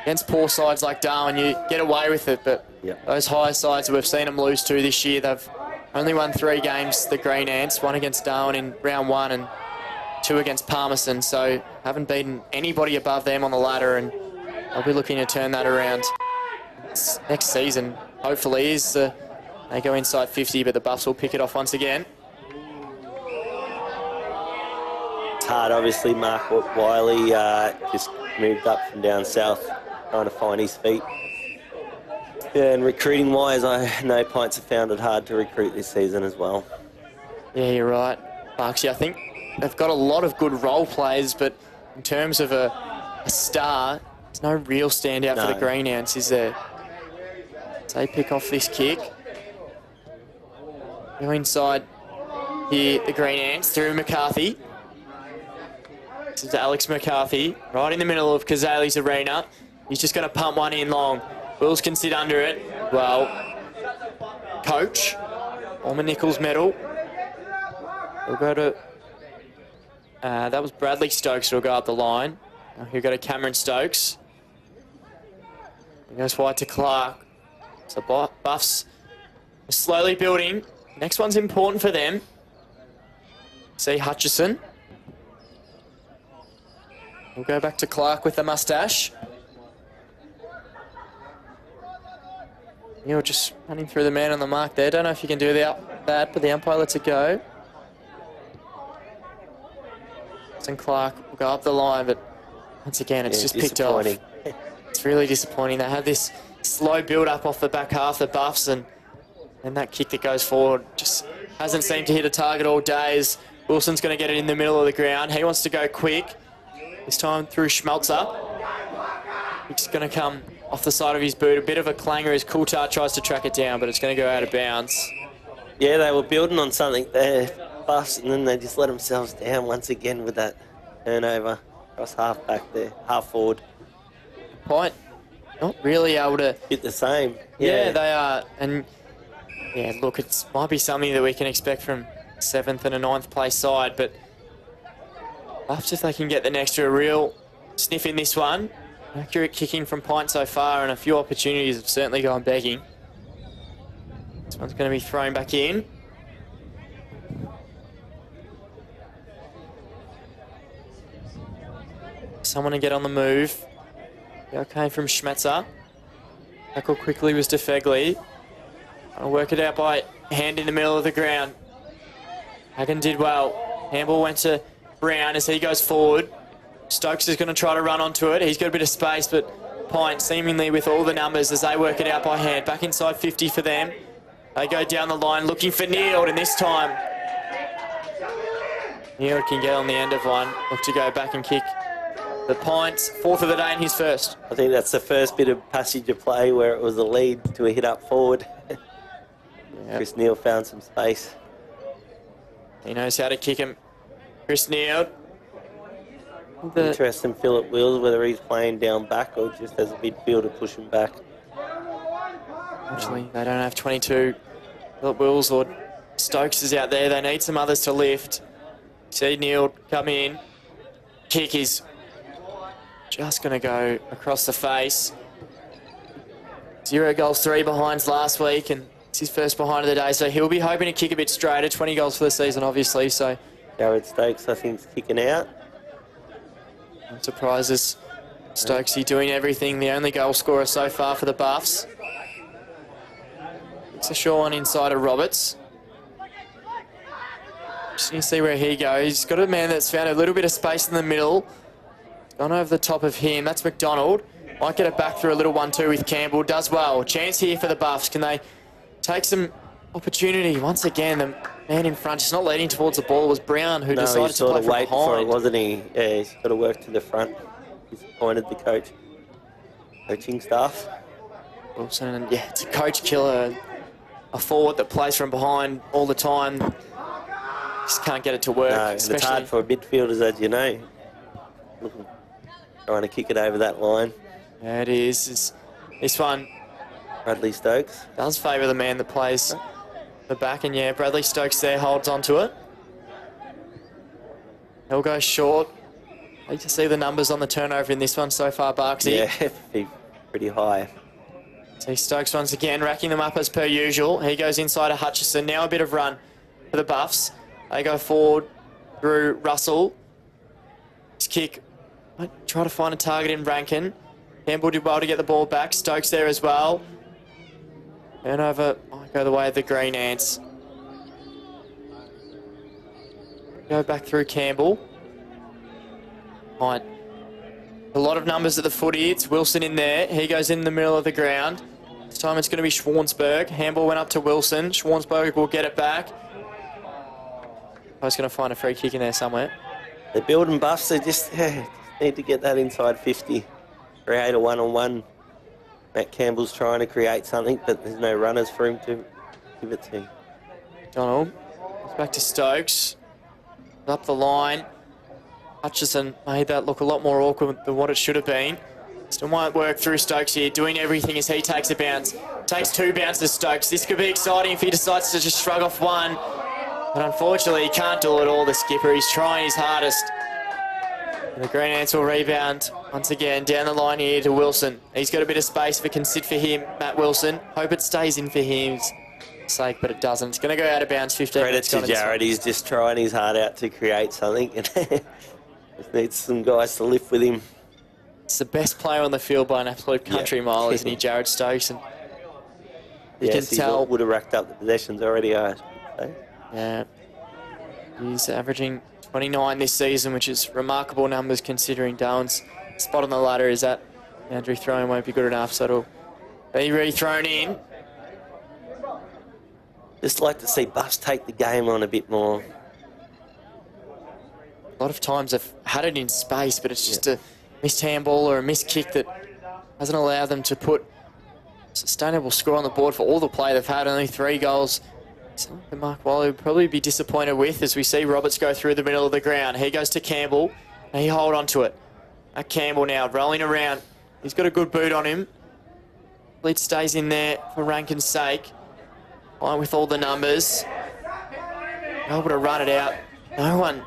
against poor sides like Darwin, you get away with it. But those higher sides, we've seen them lose to this year. They've only won 3 games, the Green Ants. 1 against Darwin in round 1 and 2 against Palmerston. So haven't beaten anybody above them on the ladder. And I'll be looking to turn that around next season. Hopefully is they go inside 50, but the Buffs will pick it off once again. It's hard, obviously. Mark Wiley just moved up from down south, trying to find his feet. Yeah, and recruiting-wise, I know Pints have found it hard to recruit this season as well. Yeah, you're right, Barksy. I think they've got a lot of good role players, but in terms of a star, there's no real standout for the Green Ants, is there? It's They pick off this kick. Go inside here, the Green Ants, through McCarthy. This is Alex McCarthy, right in the middle of Cazalys Arena. He's just going to pump one in long. Wills can sit under it. Well, coach, Orman Nichols medal. We'll go to... that was Bradley Stokes who'll go up the line. Now he'll go to Cameron Stokes. He goes wide to Clark. So Buffs are slowly building. Next one's important for them. See Hutchison. We'll go back to Clark with the mustache. You're just running through the man on the mark there. Don't know if you can do that, but the umpire lets it go. And Clark will go up the line, but once again, it's just picked off. It's really disappointing. They have this slow build-up off the back half, the Buffs, and that kick that goes forward just hasn't seemed to hit a target all day. As Wilson's going to get it in the middle of the ground. He wants to go quick. This time through Schmelzer. He's going to come off the side of his boot. A bit of a clanger as Coulthard tries to track it down, but it's going to go out of bounds. Yeah, they were building on something there, Buffs, and then they just let themselves down once again with that turnover across half back there, half forward. Point. Not really able to... Hit the same. Yeah, they are. And, yeah, look, it might be something that we can expect from 7th and a 9th place side, but Buffs, if they can get the next to a real sniff in this one. Accurate kicking from Pint so far, and a few opportunities have certainly gone begging. This one's going to be thrown back in. Someone to get on the move. Okay, from Schmetzer. Tackle quickly was DeFegley. I'll work it out by hand in the middle of the ground. Hagen did well. Handball went to Brown as he goes forward. Stokes is going to try to run onto it. He's got a bit of space, but Pint seemingly with all the numbers as they work it out by hand. Back inside 50 for them. They go down the line looking for Neild, and this time Neild can get on the end of one. Look to go back and kick the Pints. 4th of the day and his first. I think that's the first bit of passage of play where it was a lead to a hit up forward. Yep. Chris Neild found some space. He knows how to kick him. Chris Neild. Interesting Philip Wills, whether he's playing down back or just as a midfielder pushing back. Actually, they don't have 22. Philip Wills or Stokes is out there. They need some others to lift. See Neild come in. Kick is just going to go across the face. 0 goals, 3 behinds last week, and it's his first behind of the day, so he'll be hoping to kick a bit straighter. 20 goals for the season, obviously, so... Jared Stokes, I think, is kicking out. No surprises. Stokesy doing everything. The only goal scorer so far for the Buffs. It's a short one inside of Roberts. Just need to see where he goes. He's got a man that's found a little bit of space in the middle. Gone over the top of him. That's McDonald. Might get it back through a little 1-2 with Campbell. Does well. Chance here for the Buffs. Can they take some opportunity? Once again, the man in front just not leading towards the ball was Brown, who decided to play from behind. For it, wasn't he? Yeah, he's got to work to the front. He's appointed the coaching staff. Wilson, and yeah, it's a coach killer. A forward that plays from behind all the time. Just can't get it to work. No, it's hard for midfielders, as you know. Trying to kick it over that line. Yeah, it is. This one... Bradley Stokes does favour the man that plays the back, and yeah, Bradley Stokes there holds onto it. He'll go short. I hate to see the numbers on the turnover in this one so far, Barksy. Yeah, pretty high. See Stokes once again racking them up as per usual. He goes inside of Hutchison. Now a bit of run for the Buffs. They go forward through Russell. His kick. Might try to find a target in Rankin. Campbell did well to get the ball back. Stokes there as well. Turnover might go the way of the Green Ants. Go back through Campbell. Right. A lot of numbers at the footy. It's Wilson in there. He goes in the middle of the ground. This time it's going to be Schwartzberg. Handball went up to Wilson. Schwartzberg will get it back. I was going to find a free kick in there somewhere. They're building Buffs. They just need to get that inside 50. Create a one-on-one Matt Campbell's trying to create something, but there's no runners for him to give it to. Donald. Back to Stokes. Up the line. Hutchison made that look a lot more awkward than what it should have been. Still might work through Stokes here, doing everything as he takes a bounce. Takes 2 bounces, Stokes. This could be exciting if he decides to just shrug off one. But unfortunately, he can't do it all, the skipper. He's trying his hardest. And the Green Ants will rebound once again down the line here to Wilson. He's got a bit of space if it can sit for him, Matt Wilson. Hope it stays in for him's sake, but it doesn't. It's going to go out of bounds 15 Credit minutes. to Jared, he's just trying his heart out to create something. Just needs some guys to lift with him. It's the best player on the field by an absolute country mile, isn't he, Jared Stokes? And you can tell. Would have racked up the possessions already, I should say. Yeah. He's averaging 29 this season, which is remarkable numbers considering Darwin's spot on the ladder is that boundary throwing won't be good enough, so it'll be re-thrown in. Just like to see Buffs take the game on a bit more. A lot of times they've had it in space, but it's just a missed handball or a missed kick that hasn't allowed them to put a sustainable score on the board for all the play they've had. Only 3 goals. Something that Mark Wiley would probably be disappointed with as we see Roberts go through the middle of the ground. He goes to Campbell, and he hold on to it. Campbell now rolling around. He's got a good boot on him. Lead stays in there for Rankin's sake. Line with all the numbers. Able to run it out. No one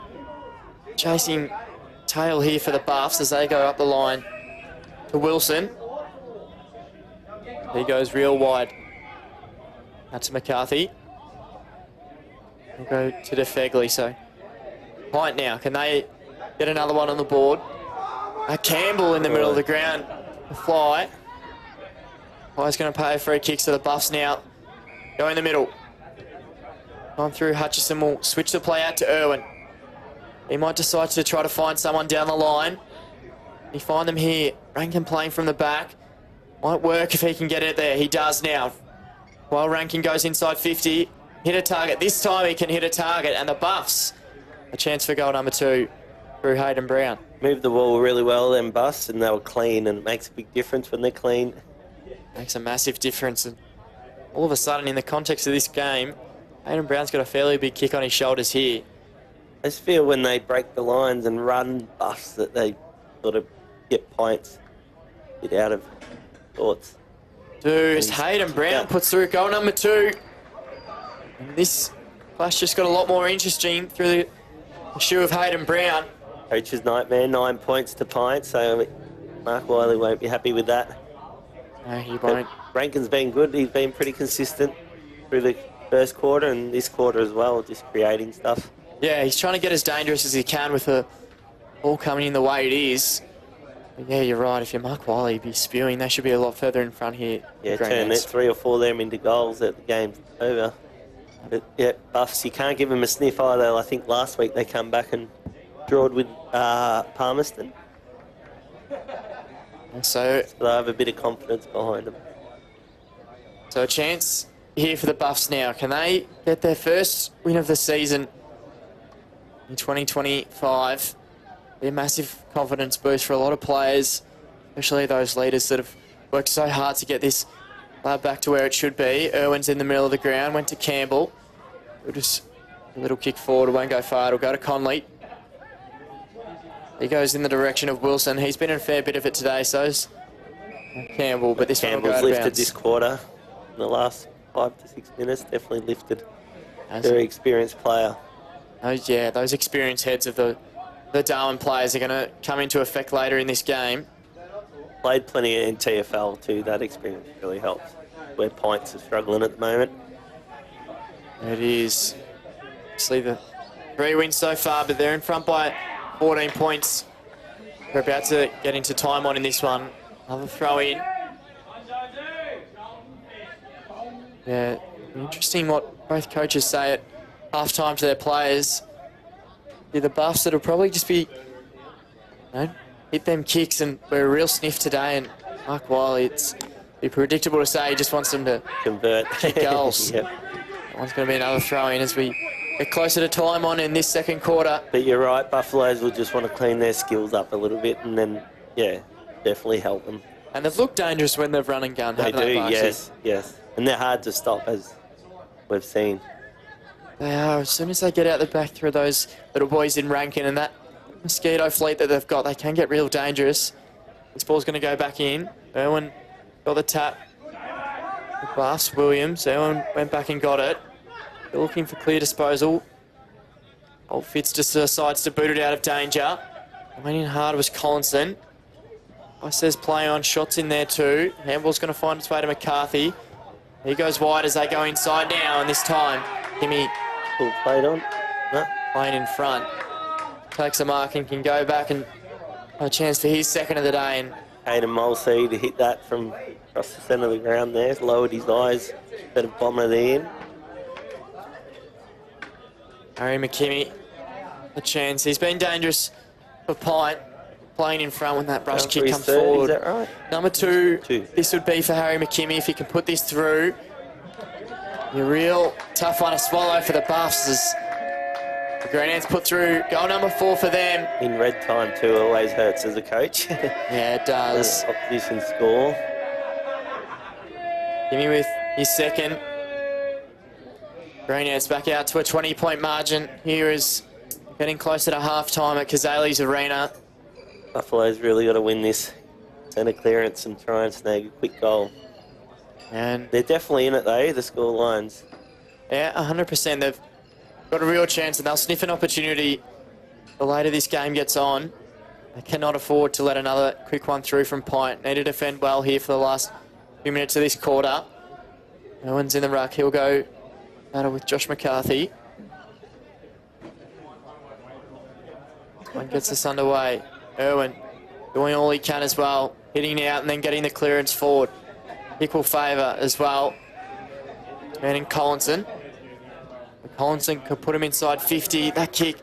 chasing tail here for the Buffs as they go up the line to Wilson. He goes real wide. That's McCarthy. We'll go to DeFegley, so PINT now. Can they get another one on the board? Campbell in the middle of the ground. Fly. Fly's going to pay free kicks to the Buffs now. Go in the middle. On through, Hutchison will switch the play out to Irwin. He might decide to try to find someone down the line. He find them here. Rankin playing from the back. Might work if he can get it there. He does now. While Rankin goes inside 50. Hit a target. This time he can hit a target. And the Buffs, a chance for goal number 2 through Hayden Brown. Moved the ball really well, then Buffs, and they were clean. And it makes a big difference when they're clean. Makes a massive difference. And all of a sudden, in the context of this game, Hayden Brown's got a fairly big kick on his shoulders here. I just feel when they break the lines and run Buffs that they sort of get points. Get out of thoughts. As Hayden Brown puts through goal number 2. And this clash just got a lot more interesting through the shoe of Hayden Brown. Coach's nightmare, 9 points to PINT, so Mark Wiley won't be happy with that. No, he won't. Rankin's been good. He's been pretty consistent through the first quarter and this quarter as well, just creating stuff. Yeah, he's trying to get as dangerous as he can with the ball coming in the way it is. But yeah, you're right. If you're Mark Wiley, you'd be spewing. They should be a lot further in front here. Yeah, turn that 3 or 4 of them into goals at the game's over. But yeah, Buffs, you can't give them a sniff either. I think last week they come back and drawed with Palmerston. And so they have a bit of confidence behind them. So a chance here for the Buffs now. Can they get their first win of the season in 2025? Be a massive confidence boost for a lot of players, especially those leaders that have worked so hard to get this lab back to where it should be. Irwin's in the middle of the ground, went to Campbell. We'll just a little kick forward, it won't go far, it'll go to Conley. He goes in the direction of Wilson. He's been in a fair bit of it today, so's Campbell, but this one will go out of lifted bounds. this quarter in the last 5 to 6 minutes, definitely lifted. Very experienced player. Those experienced heads of the Darwin players are going to come into effect later in this game. Played plenty in TFL too, that experience really helps. Where PINTs are struggling at the moment. It is. See the 3 wins so far, but they're in front by 14 points. We're about to get into time on in this one. Another throw in. Yeah, interesting what both coaches say at half-time to their players. Yeah, the Buffs, it'll probably just be, hit them kicks, and we're a real sniff today. And Mark Wiley, it's be predictable to say he just wants them to convert, kick goals. Yep. That one's going to be another throw in as we get closer to time on in this second quarter. But you're right, Buffaloes will just want to clean their skills up a little bit, and then, yeah, definitely help them. And they've looked dangerous when they've run and gun, They haven't do, they, Barksy? yes. And they're hard to stop, as we've seen. They are. As soon as they get out the back through those little boys in Rankin and that mosquito fleet that they've got, they can get real dangerous. This ball's going to go back in. Irwin got the tap. The Buffs, Williams. Irwin went back and got it. They're looking for clear disposal. Old Fitz just decides to boot it out of danger. Went in hard was Collinson. I says play on, shots in there too. Handball's going to find its way to McCarthy. He goes wide as they go inside now, and this time, Kimmy Full played on. No. playing in front. Takes a mark and can go back and a chance for his second of the day. And Hayden Mulsey to hit that from across the centre of the ground there. Lowered his eyes. Bit of bomber there. Harry McKimmie, a chance. He's been dangerous for Pint, playing in front when that brush Down for kick his comes third, forward. is that right? Number two, Two. this would be for Harry McKimmie if he can put this through. A real tough one to swallow for the Buffs as the Green Ants put through goal number 4 for them. In red time too, always hurts as a coach. Yeah, it does. Opposition score. Gimme with his second. Green Ants back out to a 20-point margin. Here is getting closer to half-time at Cazalys Arena. Buffalo's really got to win this centre clearance and try and snag a quick goal. And They're definitely in it though, the score lines. yeah, 100%. They've got a real chance and they'll sniff an opportunity the later this game gets on. They cannot afford to let another quick one through from Pint. Need to defend well here for the last few minutes of this quarter. No one's in the ruck. He'll go battle with Josh McCarthy. One gets us underway. Irwin doing all he can as well. Hitting out and then getting the clearance forward. Pick will favour as well. Man in Collinson. Collinson could put him inside 50. That kick,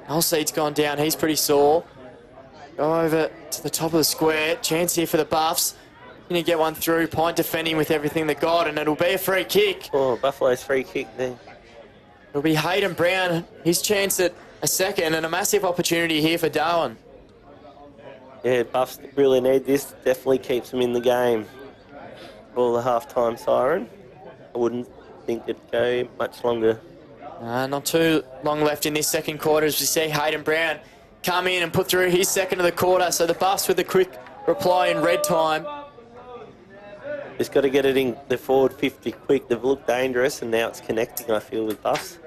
Alseed's gone down. He's pretty sore. Go over to the top of the square. Chance here for the Buffs. Going to get one through. Pint defending with everything they got, and it'll be a free kick. Oh, Buffalo's free kick there. It'll be Hayden Brown. His chance at a second and a massive opportunity here for Darwin. Yeah, Buffs really need this. Definitely keeps them in the game. For the half-time siren. I wouldn't think it'd go much longer. Not too long left in this second quarter as we see Hayden Brown come in and put through his second of the quarter. So the Buffs with a quick reply in red time. Just got to get it in the forward 50 quick. They've looked dangerous and now it's connecting, I feel, with Buffs.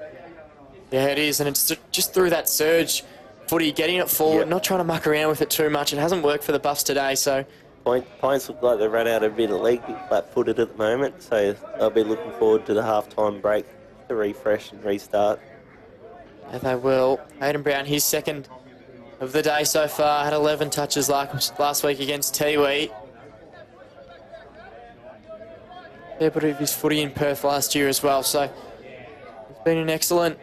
Yeah, it is, and it's just through that surge footy, getting it forward, Yep. not trying to muck around with it too much. It hasn't worked for the Buffs today, so Pints look like they've run out a bit of leg, flat-footed at the moment, so they'll be looking forward to the half-time break to refresh and restart. yeah, they will. Hayden Brown, his second of the day so far, had 11 touches last week against Tiwi. Fair bit of his footy in Perth last year as well, so it's been an excellent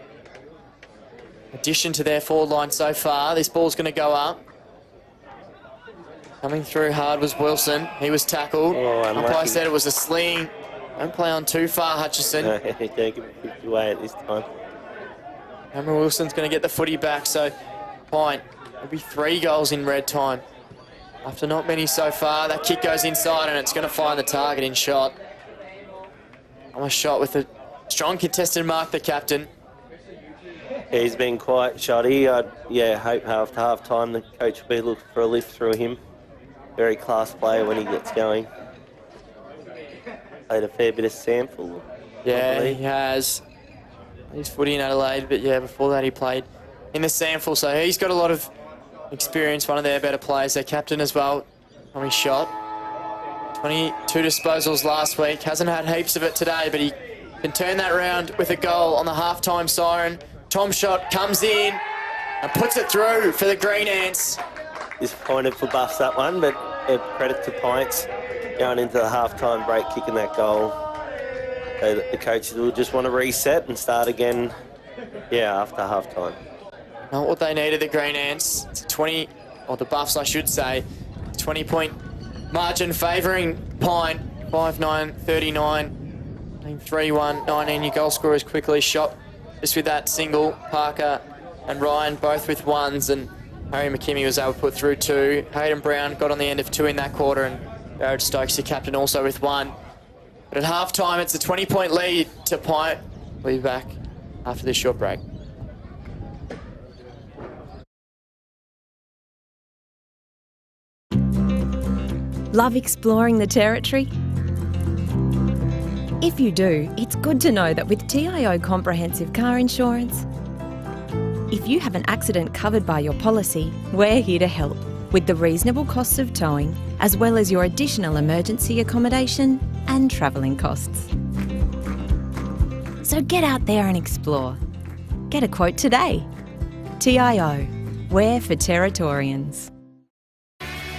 addition to their forward line so far. This ball's going to go up. Coming through hard was Wilson. He was tackled. Oh, unlucky. Umpire said it was a sling. Don't play on too far, Hutchison. No, don't give it 50 away at this time. Cameron Wilson's going to get the footy back, so Pint. There'll be 3 goals in red time. After not many so far, that kick goes inside and it's going to find the target in shot. Almost shot with a strong contested mark, the captain. Yeah, he's been quite shoddy. I'd hope after half-time the coach will be looking for a lift through him. Very class player when he gets going. Played a fair bit of sample. Yeah, he has. He's footy in Adelaide, but yeah, before that he played in the sample, so he's got a lot of experience, one of their better players, their captain as well, on his shot. 22 disposals last week, hasn't had heaps of it today, but he can turn that round with a goal on the half-time siren. Tom shot comes in and puts it through for the Green Ants. Disappointed for Buffs that one, but credit to Pints going into the half-time break, kicking that goal. So the coaches will just want to reset and start again, after half-time. Not what they needed, the Green Ants. It's a 20, or the Buffs I should say, 20-point margin favouring Pint. 5-9, 39, 3-1, 19. Your goal scorers quickly shot just with that single. Parker and Ryan both with ones, and Harry McKimmie was able to put through 2. Hayden Brown got on the end of 2 in that quarter, and Jared Stokes, the captain, also with 1. But at half-time, it's a 20-point lead to PINT. We'll be back after this short break. Love exploring the territory? If you do, it's good to know that with TIO Comprehensive Car Insurance, if you have an accident covered by your policy, we're here to help with the reasonable costs of towing, as well as your additional emergency accommodation and travelling costs. So get out there and explore. Get a quote today. TIO, we're for Territorians.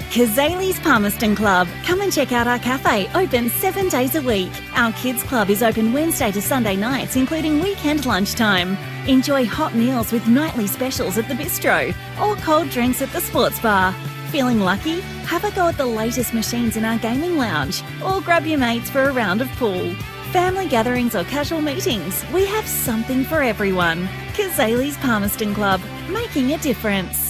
Cazalys Palmerston Club. Come and check out our cafe, open 7 days a week. Our kids club is open Wednesday to Sunday nights, including weekend lunchtime. Enjoy hot meals with nightly specials at the bistro or cold drinks at the sports bar. Feeling lucky? Have a go at the latest machines in our gaming lounge or grab your mates for a round of pool. Family gatherings or casual meetings, we have something for everyone. Cazalys Palmerston Club, making a difference.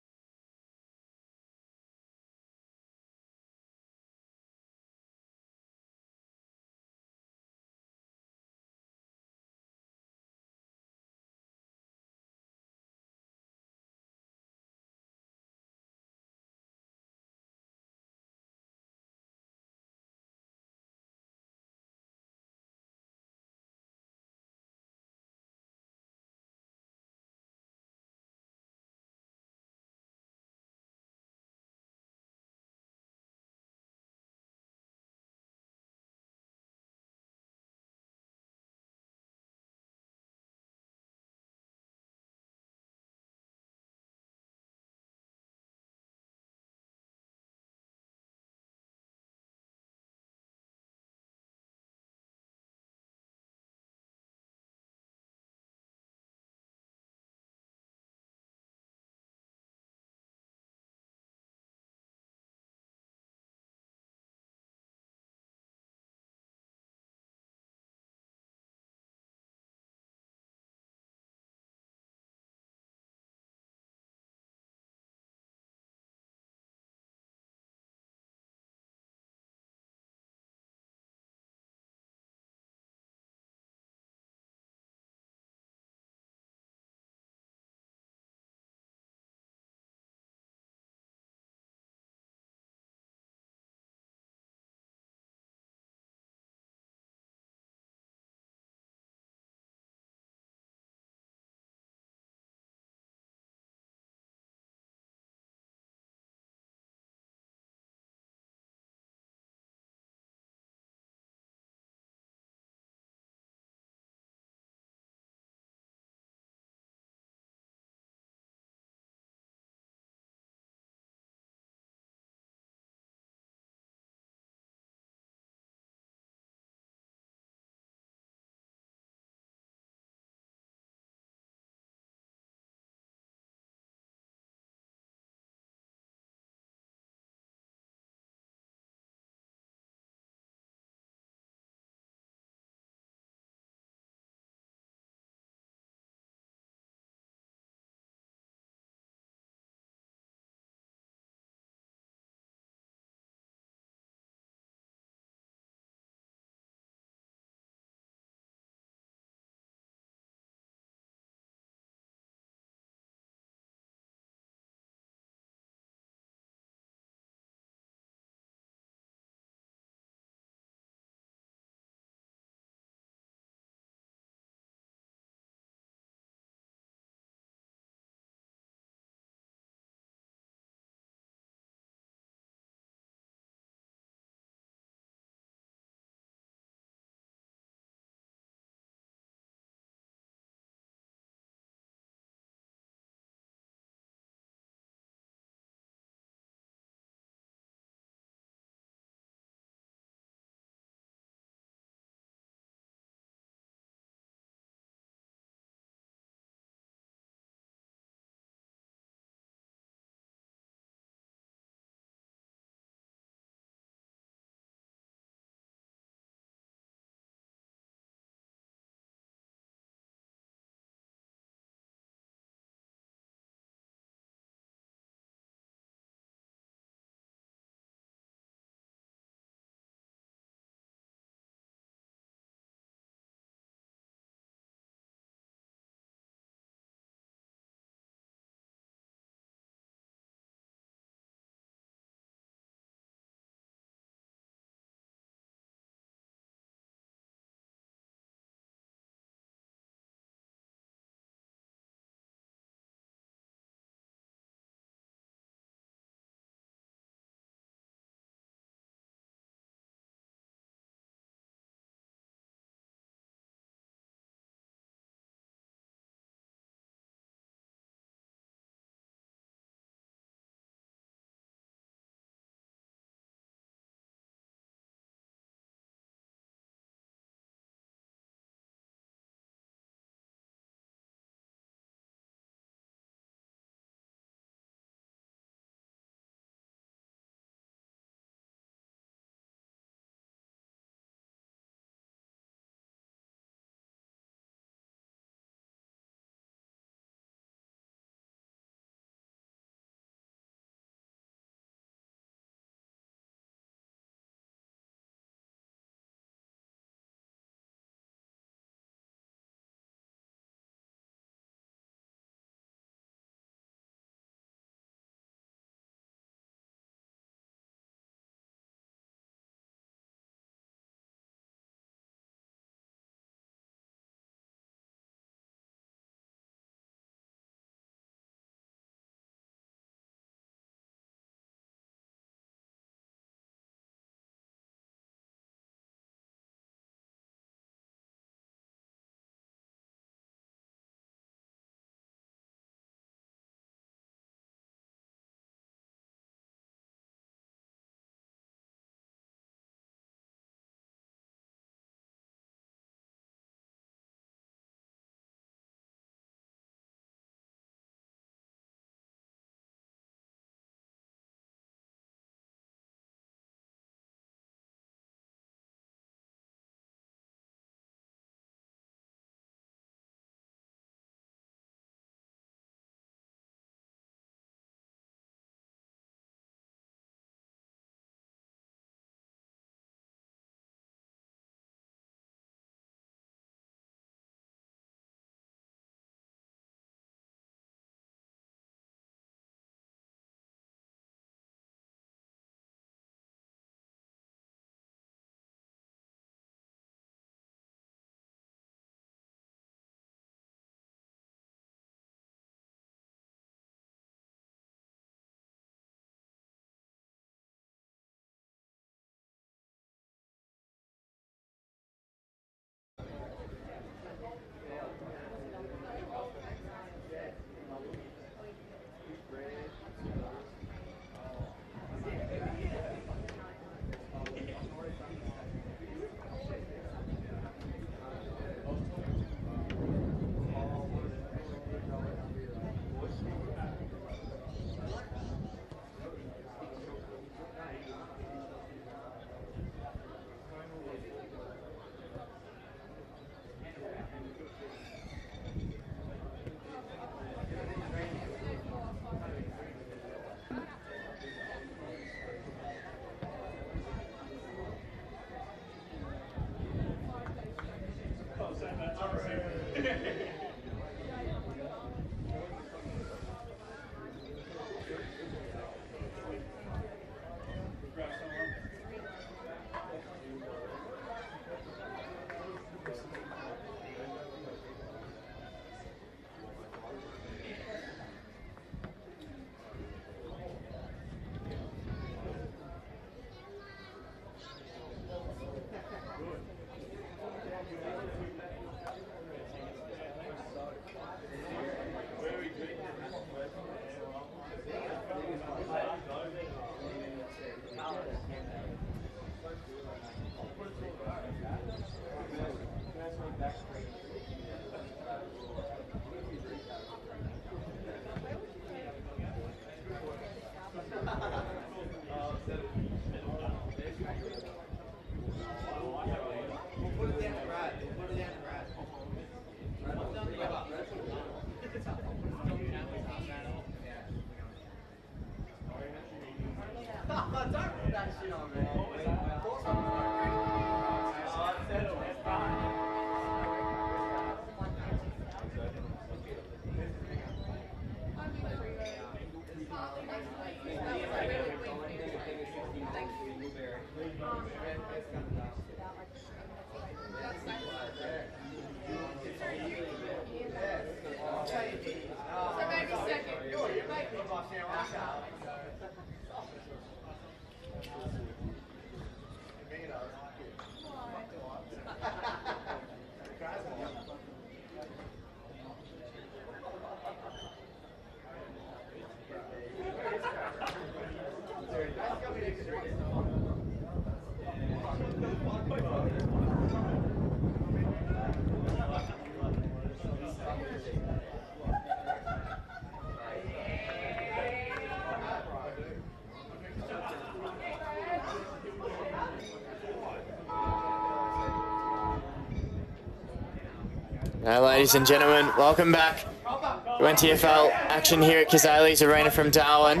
Now, ladies and gentlemen, welcome back to NTFL action here at Cazalys Arena from Darwin.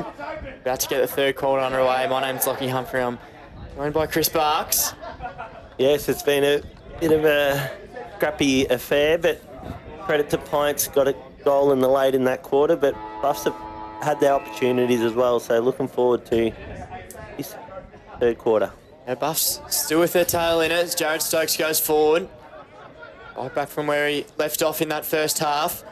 About to get the third quarter underway. My name's Lockie Humphrey. I'm joined by Chris Barks. Yes, it's been a bit of a scrappy affair, but credit to Pints, got a goal in the late in that quarter, but Buffs have had their opportunities as well, so looking forward to this third quarter. Yeah, Buffs still with their tail in it as Jared Stokes goes forward. Right back from where he left off in that first half.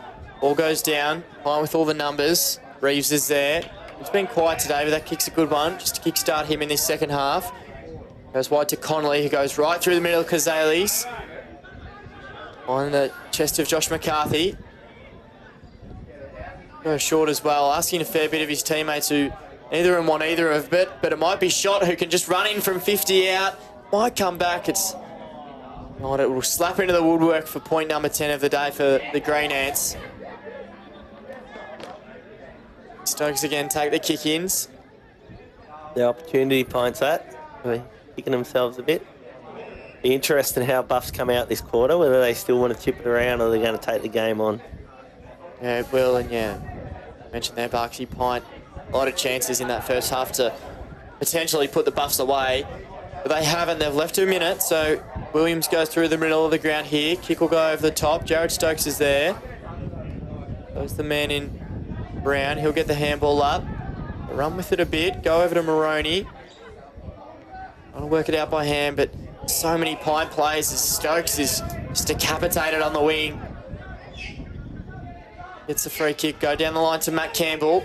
Ball goes down, line with all the numbers. Reeves is there. He's been quiet today, but that kick's a good one, just to kickstart him in this second half. Goes wide to Connolly, who goes right through the middle of Cazalys. On the chest of Josh McCarthy. Goes short as well, asking a fair bit of his teammates who neither of them want either of it, but it might be Shot who can just run in from 50 out. Might come back. It's not. It will slap into the woodwork for point number 10 of the day for the Green Ants. Stokes again take the kick-ins. The opportunity Pints at. They're kicking themselves a bit. Be interesting how Buffs come out this quarter, whether they still want to chip it around or they're going to take the game on. Yeah, it will, and yeah, mentioned there, Barksy, Pint, a lot of chances in that first half to potentially put the Buffs away, but they haven't. They've left 2 minutes, so Williams goes through the middle of the ground here. Kick will go over the top. Jared Stokes is there. Goes the man in Brown. He'll get the handball up. Run with it a bit. Go over to Moroney. Trying to work it out by hand, but so many Pint plays as Stokes is just decapitated on the wing. Gets the free kick. Go down the line to Matt Campbell.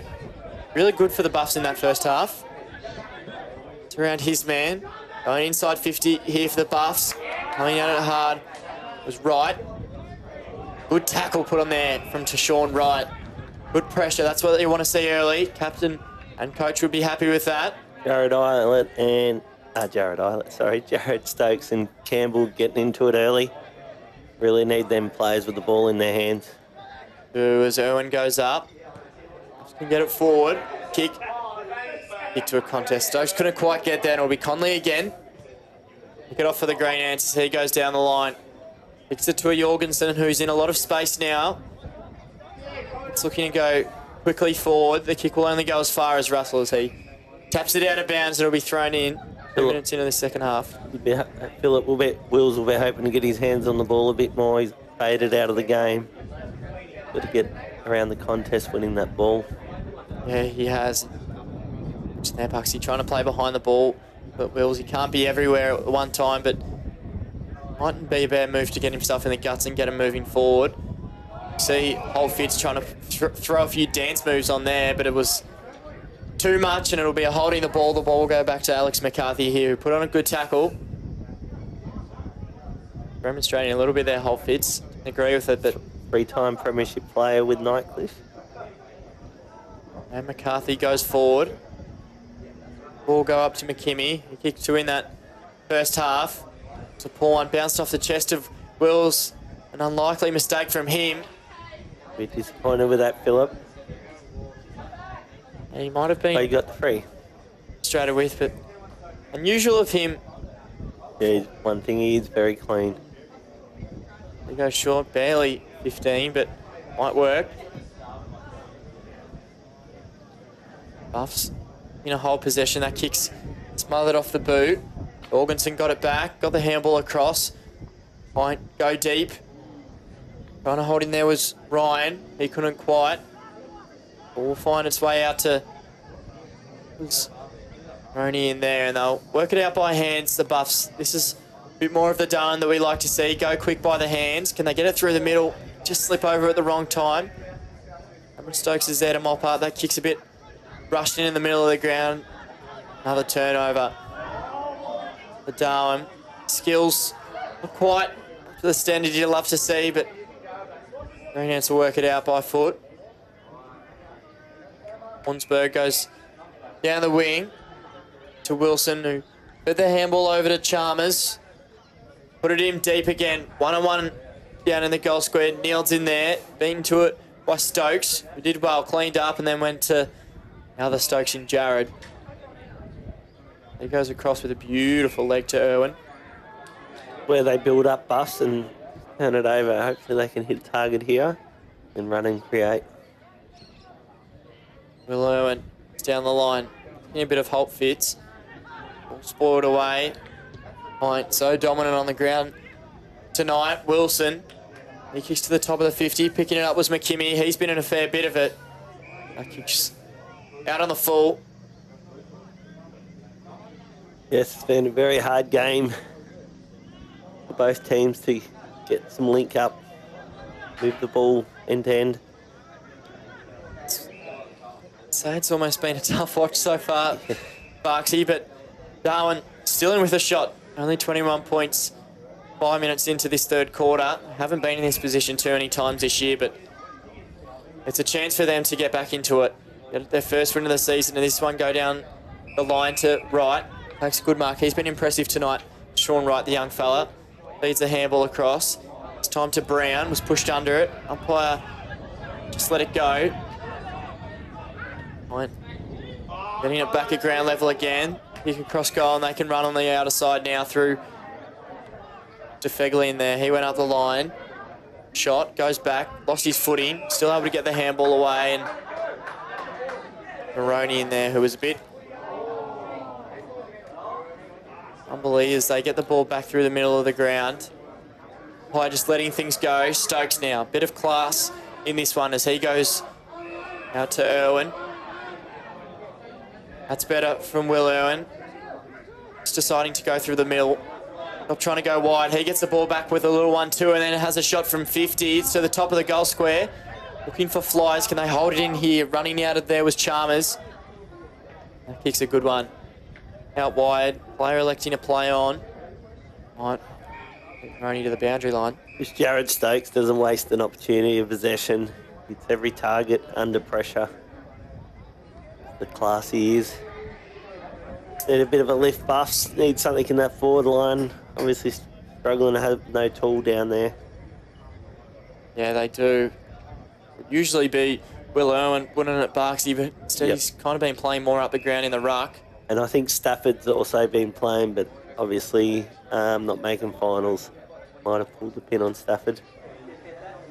Really good for the Buffs in that first half. It's around his man. Going inside 50 here for the Buffs. Coming at it hard. Was Wright. Good tackle put on there from Tashawn Wright. Good pressure. That's what you want to see early. Captain and coach would be happy with that. Jared Stokes and Campbell getting into it early. Really need them players with the ball in their hands. As Irwin goes up. Just can get it forward. Kick. Kick to a contest. Stokes couldn't quite get there, and it'll be Conley again. Pick it off for the Green Ants as he goes down the line. Kicks it to a Jorgensen, who's in a lot of space now. It's looking to go quickly forward. The kick will only go as far as Russell as he taps it out of bounds. It'll be thrown in 2 minutes into the second half. Wills will be hoping to get his hands on the ball a bit more. He's faded out of the game. Got to get around the contest winning that ball. Yeah, he has. Snap Huxley trying to play behind the ball, but Wills, he can't be everywhere at one time, but mightn't be a bad move to get himself in the guts and get him moving forward. See, Holdfield's trying to throw a few dance moves on there, but it was too much, and it'll be a holding the ball. The ball will go back to Alex McCarthy here, who put on a good tackle. Demonstrating a little bit there, Holdfield's. Agree with it, but three-time premiership player with Nightcliff. And McCarthy goes forward. Ball go up to McKimmie. He kicked 2 in that first half. It's a poor one, bounced off the chest of Wills. An unlikely mistake from him. A bit disappointed with that, Phillip. And he might have been he got the free. straight with, but unusual of him. Yeah, one thing, he is very clean. He goes short, barely 15, but might work. Buffs in a whole possession. That kick's smothered off the boot. Jorgensen got it back, got the handball across. Point, go deep. Trying to hold in there was Ryan. He couldn't quite. Ball will find its way out to Roney in there, and they'll work it out by hands, the Buffs. This is a bit more of the Darwin that we like to see. Go quick by the hands. Can they get it through the middle? Just slip over at the wrong time. Cameron Stokes is there to mop up. That kick's a bit rushed in the middle of the ground. Another turnover. The Darwin. Skills not quite to the standard you'd love to see, but Green Ants will work it out by foot. Hornsberg goes down the wing to Wilson, who put the handball over to Chalmers. Put it in deep again. 1-on-1 down in the goal square. Neil's in there. Beaten to it by Stokes, who did well, cleaned up, and then went to another Stokes in Jared. He goes across with a beautiful leg to Irwin. Where they build up Buffs and Turn it over. Hopefully they can hit target here and run and create. Will Irwin down the line. A bit of Holt fits. All spoiled away. Point so dominant on the ground tonight. Wilson. He kicks to the top of the 50. Picking it up was McKimmie. He's been in a fair bit of it. That kicks out on the full. Yes, it's been a very hard game for both teams to get some link up, move the ball end to end. So it's almost been a tough watch so far, Barksy, but Darwin still in with a shot. Only 21 points, 5 minutes into this third quarter. Haven't been in this position too many times this year, but it's a chance for them to get back into it. Get their first win of the season, and this one go down the line to Wright. Takes a good mark. He's been impressive tonight. Sean Wright, the young fella, feeds the handball across. It's time to Brown, was pushed under it. Umpire just let it go. Point. Getting it back at ground level again. Kick across goal, and they can run on the outer side now through to Fegley in there. He went up the line. Shot, goes back, lost his footing. Still able to get the handball away, and Maroney in there, who was a bit unbelievable as they get the ball back through the middle of the ground. By just letting things go. Stokes now. Bit of class in this one as he goes out to Irwin. That's better from Will Irwin. Just deciding to go through the middle. Not trying to go wide. He gets the ball back with a little 1-2 and then it has a shot from 50 to the top of the goal square. Looking for flies. Can they hold it in here? Running out of there was Chalmers. That kick's a good one. Out wide. Player electing to play on. Right. Only to the boundary line. This Jared Stokes doesn't waste an opportunity of possession. Hits every target under pressure. The class he is. Need a bit of a lift, Buffs. Need something in that forward line. Obviously struggling to have no tool down there. Yeah, they do. Would usually be Will Irwin, wouldn't it, Barksy? But instead he's kind of been playing more up the ground in the ruck. And I think Stafford's also been playing, but obviously not making finals. Might have pulled the pin on Stafford.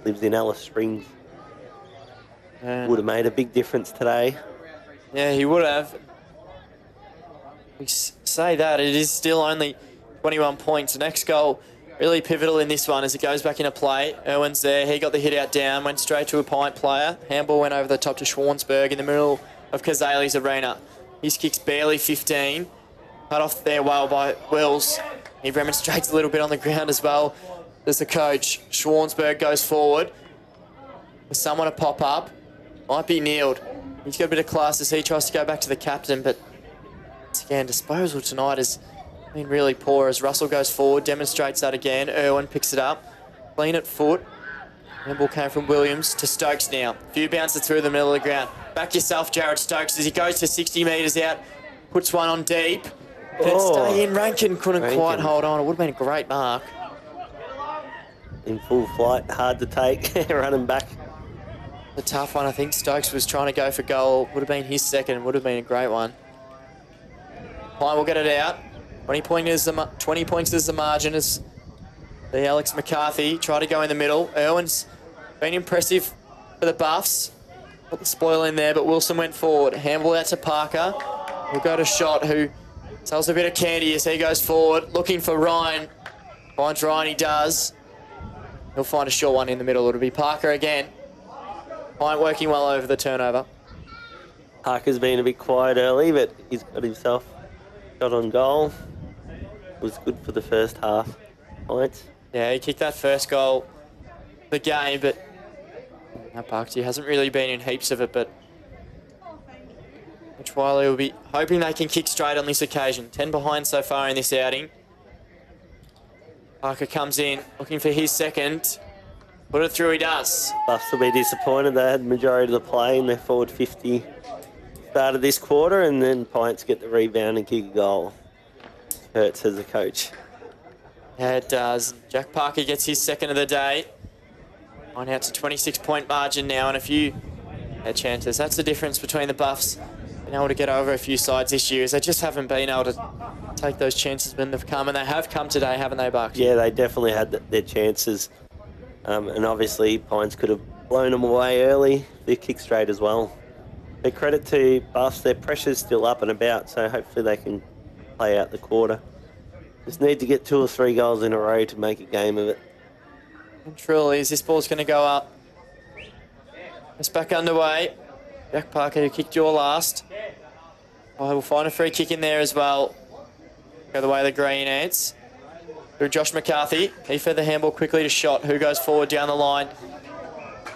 Lives in Alice Springs. Would have made a big difference today. Yeah, he would have. We say that, it is still only 21 points. The next goal really pivotal in this one as it goes back into play. Irwin's there. He got the hit out down, went straight to a Pint player. Handball went over the top to Schwansberg in the middle of Cazalys arena. His kick's barely 15. Cut off there well by Wills. He remonstrates a little bit on the ground as well. There's the coach. Schwansberg goes forward. For someone to pop up. Might be Neiled. He's got a bit of class as he tries to go back to the captain, but once again, disposal tonight has been really poor as Russell goes forward, demonstrates that again. Irwin picks it up. Clean at foot. Handball came from Williams to Stokes now. A few bounces through the middle of the ground. Back yourself, Jared Stokes, as he goes to 60 metres out. Puts one on deep. Can it stay in? Rankin couldn't quite hold on. It would have been a great mark. In full flight, hard to take. Running back. The tough one, I think Stokes was trying to go for goal. Would have been his second. Would have been a great one. Pine will get it out. 20 points is the margin as the Alex McCarthy try to go in the middle. Irwin's been impressive for the Buffs. Put the spoil in there, but Wilson went forward. Handball out to Parker. We'll go to Shot, who sells a bit of candy as he goes forward. Looking for Ryan. Finds Ryan, he does. He'll find a short one in the middle. It'll be Parker again. Pine working well over the turnover. Parker's been a bit quiet early, but he's got himself shot on goal. Was good for the first half. Points. Yeah, he kicked that first goal of the game, but Parksy hasn't really been in heaps of it, but Mitch Wiley will be hoping they can kick straight on this occasion. 10 behind so far in this outing. Parker comes in, looking for his second. Put it through, he does. Buffs will be disappointed. They had the majority of the play in their forward 50 started this quarter, and then Pints get the rebound and kick a goal. Hurts as a coach. Yeah, it does. Jack Parker gets his second of the day. On out to 26-point margin now, and a few chances. That's the difference between the Buffs being able to get over a few sides this year, is they just haven't been able to take those chances when they've come, and they have come today, haven't they, Bucks? Yeah, they definitely had their chances. And obviously Pines could have blown them away early. They kick straight as well. But credit to Buffs, their pressure's still up and about, so hopefully they can play out the quarter. Just need to get 2 or 3 goals in a row to make a game of it. And truly, as this ball's going to go up. It's back underway. Jack Parker, who kicked your last. Oh, we'll find a free kick in there as well. Go the way of the Green Ants. Through Josh McCarthy. He fed the handball quickly to Shot, who goes forward down the line.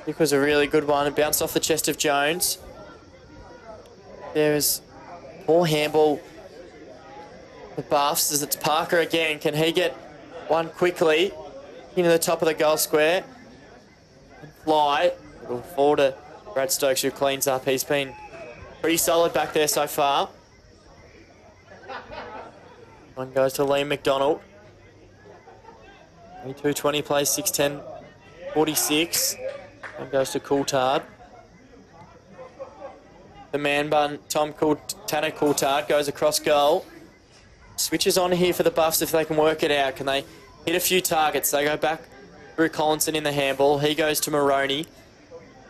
It was a really good one. It bounced off the chest of Jones. There is poor handball. The Buffs, as it's Parker again. Can he get one quickly into the top of the goal square? And fly. It'll fall to Brad Stokes, who cleans up. He's been pretty solid back there so far. One goes to Liam McDonald. 22-20 plays 6-10, 46. One goes to Coulthard. The man bun, Tanner Coulthard, goes across goal. Switches on here for the Buffs if they can work it out. Can they hit a few targets? They go back through Collinson in the handball. He goes to Moroney.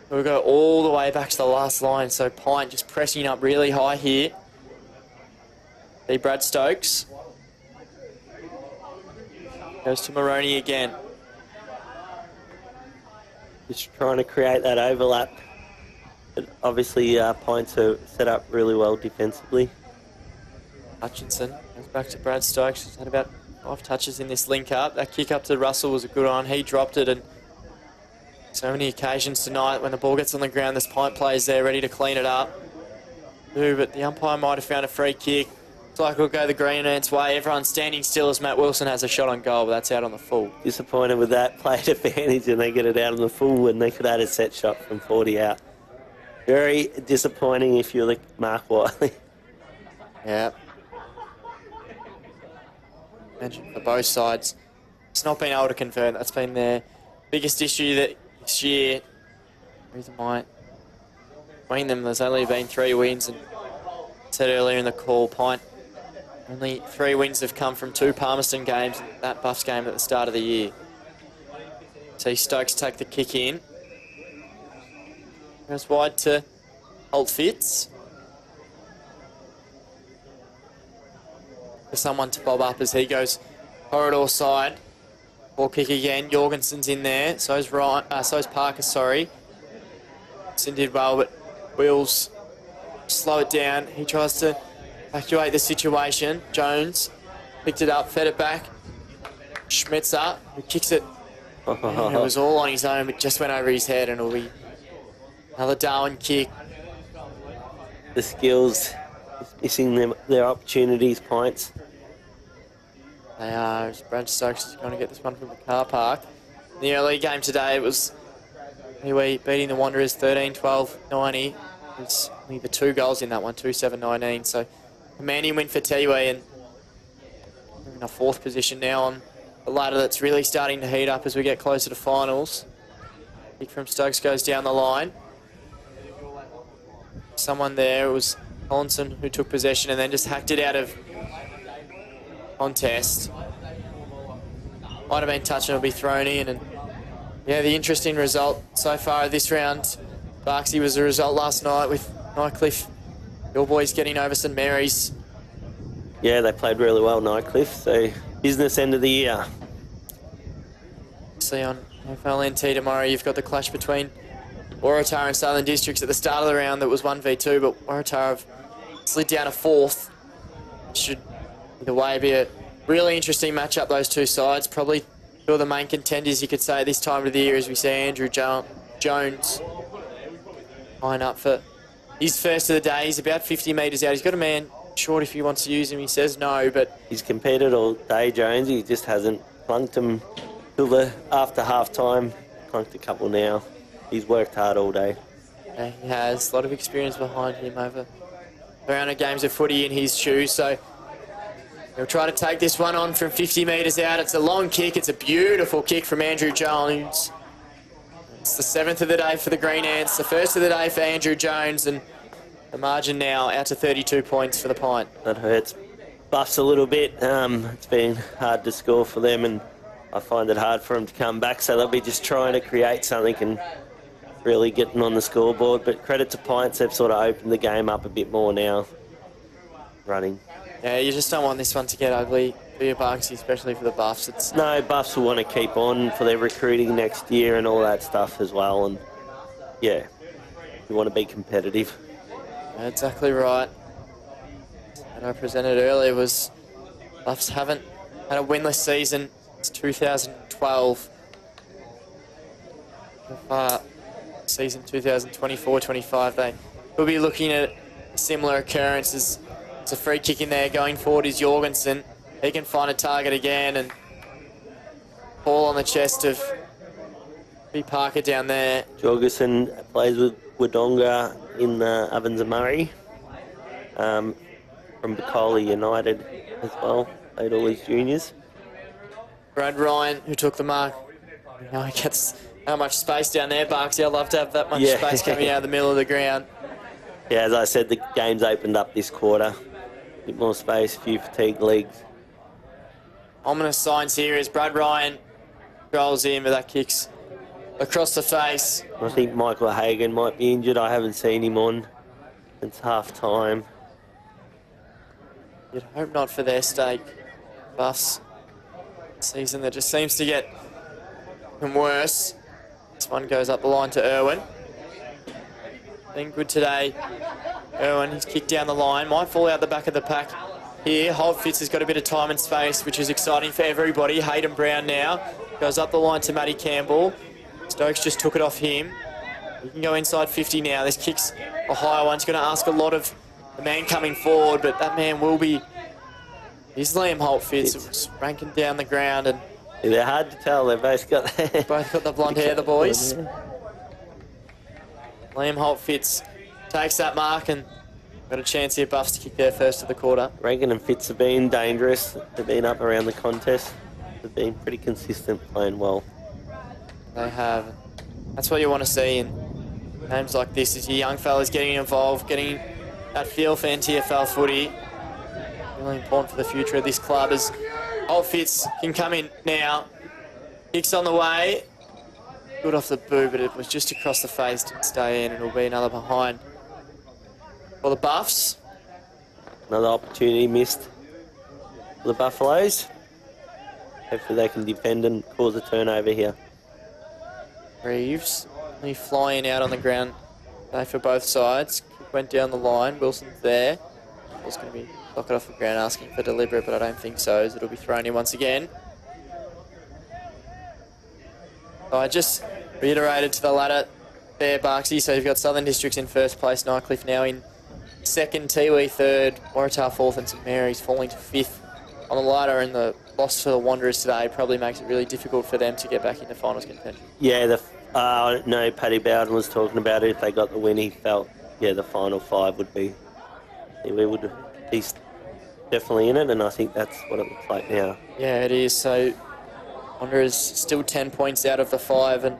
We'll go all the way back to the last line. So Pint just pressing up really high here. See Brad Stokes. Goes to Moroney again. Just trying to create that overlap. But obviously, Pints are set up really well defensively. Hutchinson goes back to Brad Stokes. He's had about 5 touches in this link up. That kick up to Russell was a good one. He dropped it, and so many occasions tonight when the ball gets on the ground, there's Pint players there ready to clean it up. Ooh, but the umpire might have found a free kick. Looks like it'll go the Green Ants' way. Everyone's standing still as Matt Wilson has a shot on goal, but that's out on the full. Disappointed with that plate advantage, and they get it out on the full, and they could add a set shot from 40 out. Very disappointing if you're like Mark Wiley. Yeah. Mentioned for both sides. It's not been able to convert. That's been their biggest issue this year. The reason why between them there's only been 3 wins, and said earlier in the call, Pint only 3 wins have come from 2 Palmerston games and that Buffs game at the start of the year. See Stokes take the kick in. Goes wide to Holt Fitz. For someone to bob up as he goes corridor side. Ball kick again. Jorgensen's in there. So's Parker, sorry. Sin did well, but Wills slow it down. He tries to evacuate the situation. Jones picked it up, fed it back. Schmetzer, who kicks it. It was all on his own, but just went over his head, and it'll be another Darwin kick. The skills, missing their opportunities, Pints. They are. Brad Stokes is going to get this one from the car park. In the early game today, it was Tiwi beating the Wanderers 13-12-90. It's only the 2 goals in that one, 2-7-19. So commanding win for Tiwi, and we're in a 4th position now on the ladder that's really starting to heat up as we get closer to finals. Kick from Stokes goes down the line. Someone there, it was Collinson who took possession and then just hacked it out of contest. Might have been touched and it'll be thrown in. And yeah, the interesting result so far this round, Barksy, was the result last night with Nightcliff, your boys getting over St Mary's. Yeah, they played really well, Nightcliff. So business end of the year. See on TIO NTFL tomorrow, you've got the clash between Waratah and Southern Districts at the start of the round that was 1v2, but Waratah have slid down to 4th. Should either way be a really interesting matchup, those 2 sides. Probably 2 of the main contenders, you could say, this time of the year, as we see Andrew Jones line up for his first of the day. He's about 50 metres out. He's got a man short if he wants to use him. He says no, but he's competed all day, Jones. He just hasn't plunked him till after half time. Plunked a couple now. He's worked hard all day. Yeah, he has. A lot of experience behind him over a round of games of footy in his shoes. So he'll try to take this one on from 50 metres out. It's a long kick. It's a beautiful kick from Andrew Jones. It's the 7th of the day for the Green Ants, the 1st of the day for Andrew Jones, and the margin now out to 32 points for the Pint. That hurts Buffs a little bit. It's been hard to score for them, and I find it hard for them to come back, so they'll be just trying to create something and really getting on the scoreboard. But credit to Pints, they've sort of opened the game up a bit more now, running. Yeah, you just don't want this one to get ugly for your Bucks, especially for the Buffs. No, Buffs will want to keep on for their recruiting next year and all that stuff as well. And yeah, you want to be competitive. Yeah, exactly right. And I presented earlier was Buffs haven't had a winless season since 2012. So far, season 2024-25, they will be looking at similar occurrences. It's a free kick in there. Going forward is Jorgensen. He can find a target again and ball on the chest of B. Parker down there. Jorgensen plays with Wodonga in Ovens and Murray. From Bacola United as well. Played all his juniors. Brad Ryan, who took the mark. You know, he gets how much space down there, Barksy. I'd love to have that much space coming out of the middle of the ground. Yeah, as I said, the game's opened up this quarter. A bit more space, a few fatigued legs. Ominous signs here as Brad Ryan rolls in, but that kicks across the face. I think Michael Hagan might be injured. I haven't seen him on since half time. You'd hope not for their stake. Buffs season that just seems to get even worse. This one goes up the line to Irwin. Been good today. Irwin, he's kicked down the line. Might fall out the back of the pack here. Holdfitz has got a bit of time and space, which is exciting for everybody. Hayden Brown now goes up the line to Matty Campbell. Stokes just took it off him. He can go inside 50 now. This kick's a higher one. He's going to ask a lot of the man coming forward, but that man will be... He's Liam Holdfitz, ranking down the ground, and they're hard to tell. They've both got the blonde hair, the boys. Liam Holdfitz takes that mark and got a chance here, Buffs, to kick there first of the quarter. Reagan and Fitz have been dangerous. They've been up around the contest. They've been pretty consistent, playing well. They have. That's what you want to see in games like this, is your young fellas getting involved, getting that feel for NTFL footy. Really important for the future of this club as Holdfitz can come in now. Kicks on the way. Good off the boot, but it was just across the face, didn't stay in, and it'll be another behind for the Buffs. Another opportunity missed for the Buffaloes. Hopefully they can defend and cause a turnover here. Reeves, he flying out on the ground for both sides. Kick went down the line. Wilson's there. Ball's going to be knocked off the ground, asking for deliberate, but I don't think so, as it'll be thrown in once again. So I just reiterated to the ladder there, Barksy. So you've got Southern Districts in first place, Nightcliff now in second, Tiwi third, Waratah fourth, and St Mary's falling to fifth on the ladder, and the loss for the Wanderers today probably makes it really difficult for them to get back into finals contention. Yeah, I know Paddy Bowden was talking about it. If they got the win, he felt, the final five would be, we would be definitely in it, and I think that's what it looks like now. Yeah, it is. So Wanderers still 10 points out of the 5, and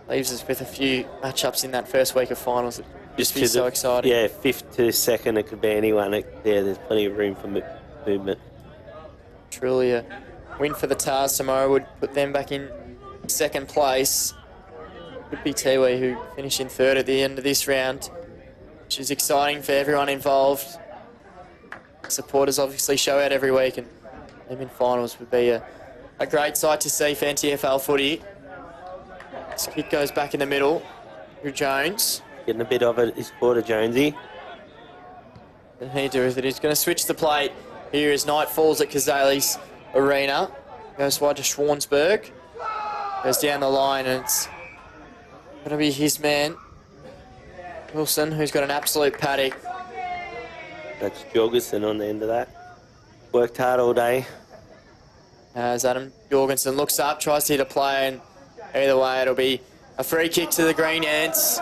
leaves us with a few matchups in that first week of finals. It'd just be so exciting. Yeah, 5th to 2nd, it could be anyone. There's plenty of room for movement. Truly a win for the Tars tomorrow would put them back in second place. Could be Tiwi, who finish in third at the end of this round, which is exciting for everyone involved. Supporters obviously show out every week, and them in finals would be a great sight to see for NTFL footy. This kick goes back in the middle through Jones. Getting a bit of it is Porter Jonesy. And he do with it. He's going to switch the plate here as night falls at Cazalys Arena. Goes wide to Schwansberg. Goes down the line, and it's going to be his man, Wilson, who's got an absolute paddock. That's Jorgensen on the end of that. Worked hard all day. As Adam Jorgensen looks up, tries to hit a play, and either way it'll be a free kick to the Green Ants.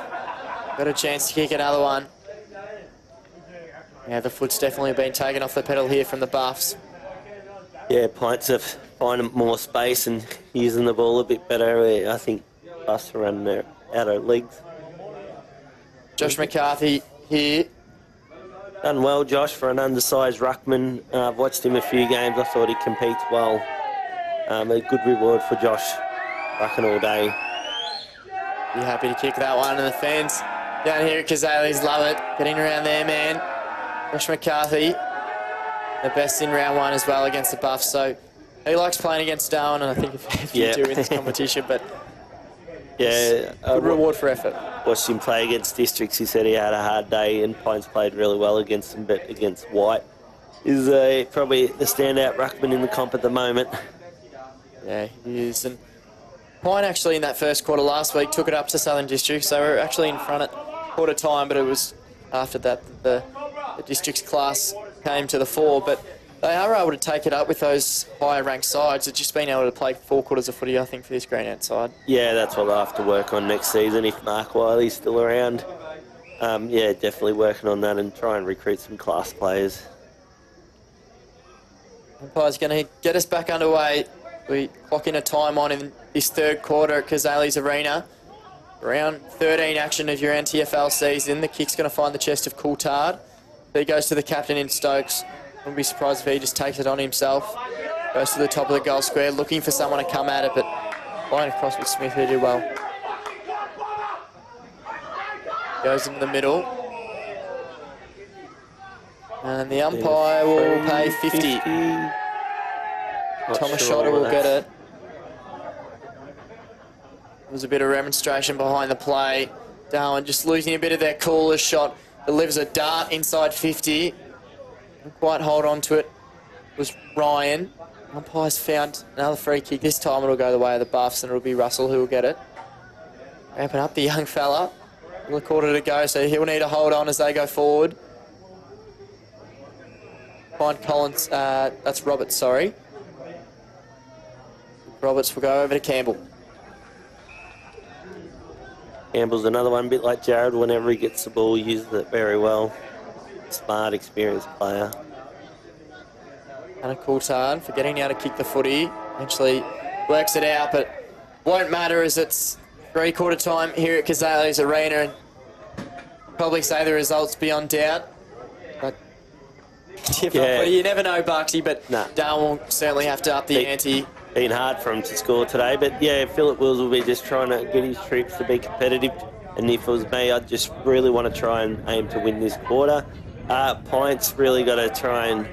Got a chance to kick another one. Yeah, the foot's definitely been taken off the pedal here from the Buffs. Yeah, Pints have finding more space and using the ball a bit better. I think Buffs are running out of legs. Josh McCarthy here. Done well, Josh, for an undersized ruckman. I've watched him a few games. I thought he competes well. A good reward for Josh rucking all day. Be happy to kick that one, and the fans down here at Cazalys love it. Getting around there, man. Josh McCarthy, the best in round one as well against the Buffs, so he likes playing against Darwin, and I think if you do in this competition, but yeah, good reward for effort. Watched him play against Districts. He said he had a hard day, and Pines played really well against him, but against White is probably the standout ruckman in the comp at the moment. Yeah, he is. And Pine actually in that first quarter last week took it up to Southern Districts. They were actually in front at quarter time, but it was after that the Districts class came to the fore. But they are able to take it up with those higher ranked sides. It's just been able to play 4 quarters of footy, I think, for this Greenhound side. Yeah, that's what they'll have to work on next season if Mark Wiley's still around. Yeah, definitely working on that and try and recruit some class players. Umpire's going to get us back underway. We clock in a time on in this third quarter at Cazalys Arena. Round 13 action of your NTFL season. The kick's going to find the chest of Coulthard. He goes to the captain in Stokes. Wouldn't be surprised if he just takes it on himself. Goes to the top of the goal square, looking for someone to come at it, but line across with Smith, who did well. Goes into the middle. And the umpire will pay 50. Thomas Schotter will get it. There was a bit of remonstration behind the play. Darwin just losing a bit of their coolest shot. Delivers a dart inside 50. Didn't quite hold on to it. It was Ryan. Umpire's found another free kick. This time it'll go the way of the Buffs, and it'll be Russell who will get it. Ramping up the young fella. A quarter to go, so he'll need to hold on as they go forward. Find Collins. That's Roberts, sorry. Roberts will go over to Campbell. Campbell's another one, a bit like Jared. Whenever he gets the ball, he uses it very well. Smart, experienced player. And a Coulthard for getting out to kick the footy. Eventually works it out, but won't matter as it's 3/4 time here at Cazalys Arena, and probably say the results beyond doubt. But you never know, Bucksy, but Darwin will certainly have to up the ante. Been hard for him to score today, but yeah, Philip Wills will be just trying to get his troops to be competitive. And if it was me, I'd just really want to try and aim to win this quarter. Pints really got to try and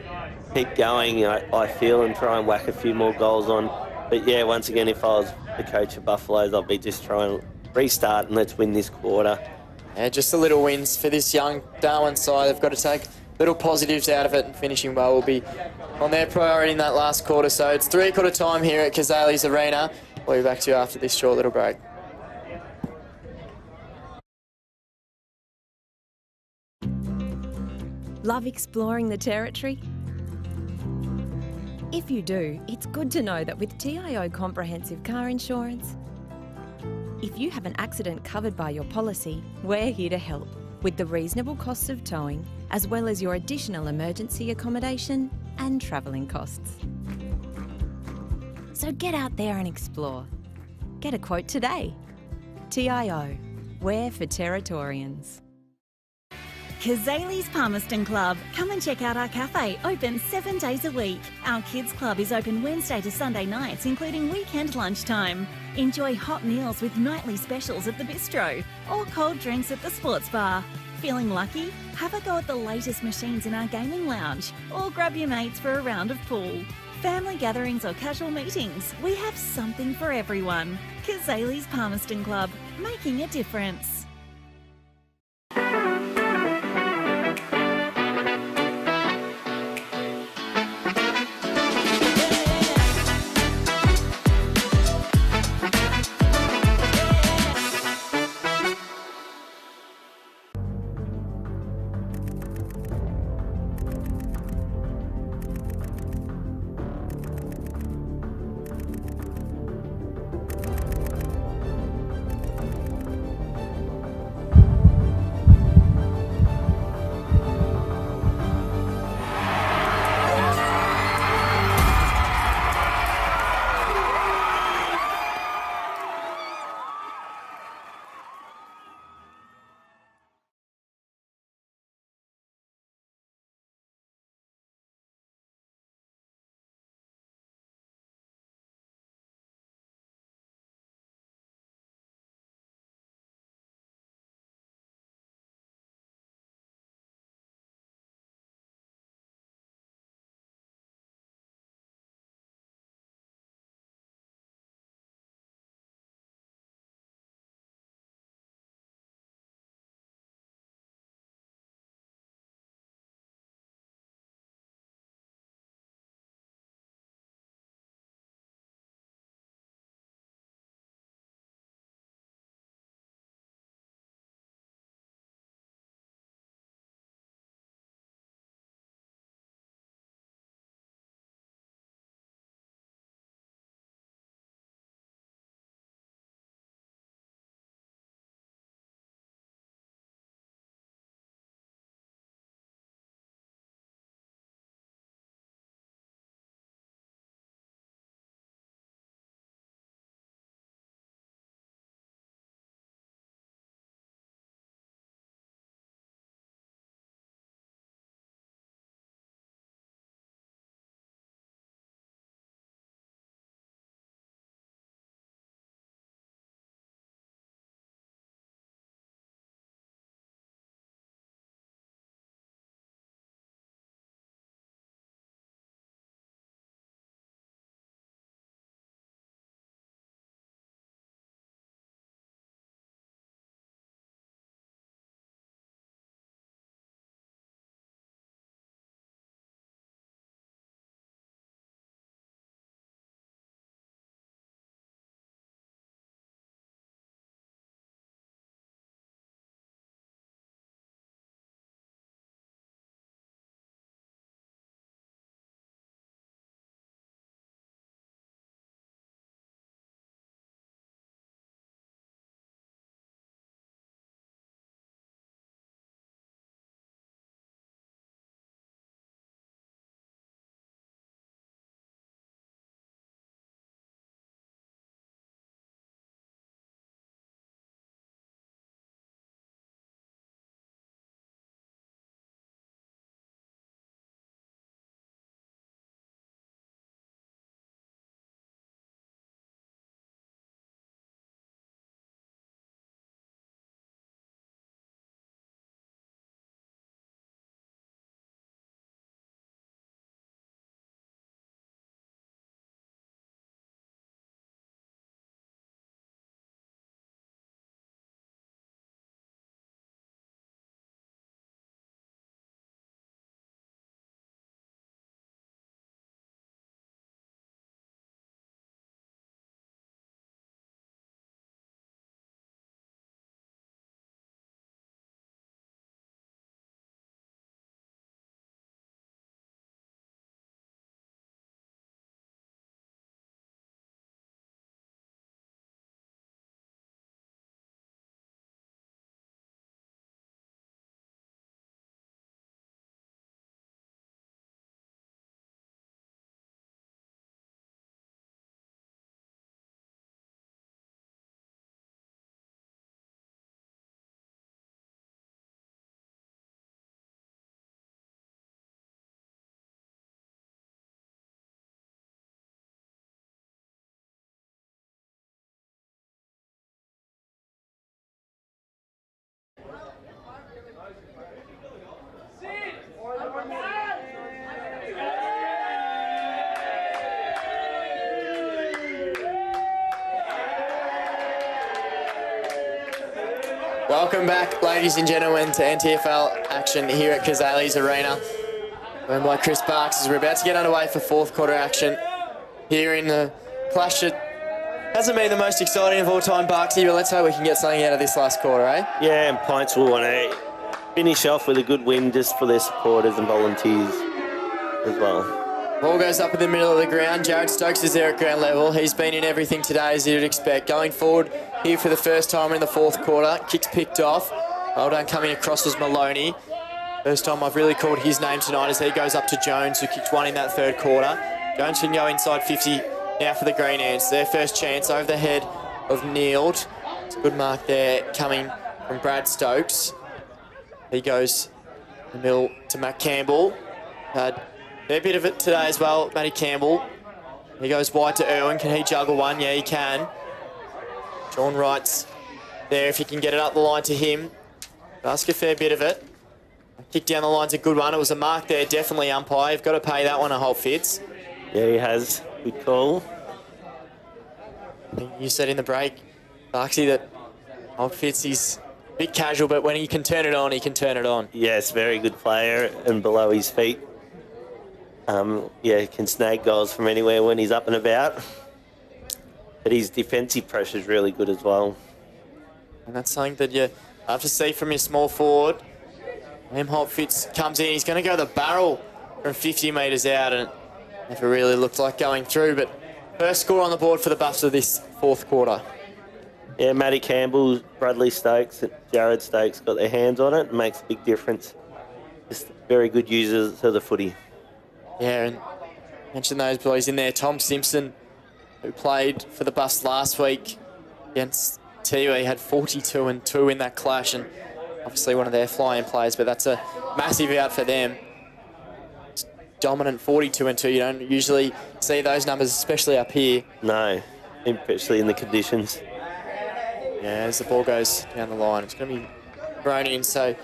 keep going, I feel, and try and whack a few more goals on. But yeah, once again, if I was the coach of Buffaloes, I'll be just trying to restart and let's win this quarter. Yeah, just the little wins for this young Darwin side. They've got to take little positives out of it, and finishing well will be on their priority in that last quarter. So it's 3/4 time here at Cazalys Arena. We'll be back to you after this short little break. Love exploring the territory? If you do, it's good to know that with TIO Comprehensive Car Insurance, if you have an accident covered by your policy, we're here to help with the reasonable costs of towing, as well as your additional emergency accommodation and travelling costs. So get out there and explore. Get a quote today. TIO, we're for Territorians. Cazalys Palmerston Club. Come and check out our cafe, open 7 days a week. Our kids club is open Wednesday to Sunday nights, including weekend lunchtime. Enjoy hot meals with nightly specials at the bistro or cold drinks at the sports bar. Feeling lucky? Have a go at the latest machines in our gaming lounge or grab your mates for a round of pool. Family gatherings or casual meetings, we have something for everyone. Cazalys Palmerston Club, making a difference. Welcome back, ladies and gentlemen, to NTFL action here at Cazalys Arena. Joined by Chris Parks as we're about to get underway for fourth quarter action here in the clash that hasn't been the most exciting of all time, Barksy, but let's hope we can get something out of this last quarter, eh? Yeah, and Pints will want to finish off with a good win just for their supporters and volunteers as well. Ball goes up in the middle of the ground. Jared Stokes is there at ground level. He's been in everything today, as you'd expect. Going forward here for the first time in the fourth quarter. Kicks picked off. Well done coming across was Maloney. First time I've really called his name tonight as he goes up to Jones, who kicked one in that third quarter. Jones can go inside 50 now for the Green Ants. Their first chance over the head of Neild. It's a good mark there coming from Brad Stokes. He goes in the middle to Matt Campbell. Fair bit of it today as well, Matty Campbell. He goes wide to Irwin. Can he juggle one? Yeah, he can. Sean Wright's there if he can get it up the line to him. Ask a fair bit of it. Kick down the line's a good one. It was a mark there, definitely umpire. You've got to pay that one a whole Fitz. Yeah, he has. Good call. I think you said in the break, Barksy, that Holt Fitz, he's a bit casual, but when he can turn it on, he can turn it on. Yes, very good player and below his feet. Yeah, can snag goals from anywhere when he's up and about. But his defensive pressure is really good as well. And that's something that you have to see from your small forward. Liam Holt Fitz comes in. He's going to go the barrel from 50 metres out, and never really looked like going through. But first score on the board for the Buffs of this fourth quarter. Yeah, Matty Campbell, Bradley Stokes, and Jared Stokes got their hands on it. It makes a big difference. Just very good users of the footy. Yeah, and mention those boys in there. Tom Simpson, who played for the Buffs last week against TIO, he had 42 and 2 in that clash, and obviously one of their flying players, but that's a massive out for them. It's dominant 42 and 2. You don't usually see those numbers, especially up here. No, especially in the conditions. Yeah, as the ball goes down the line, it's going to be thrown in, so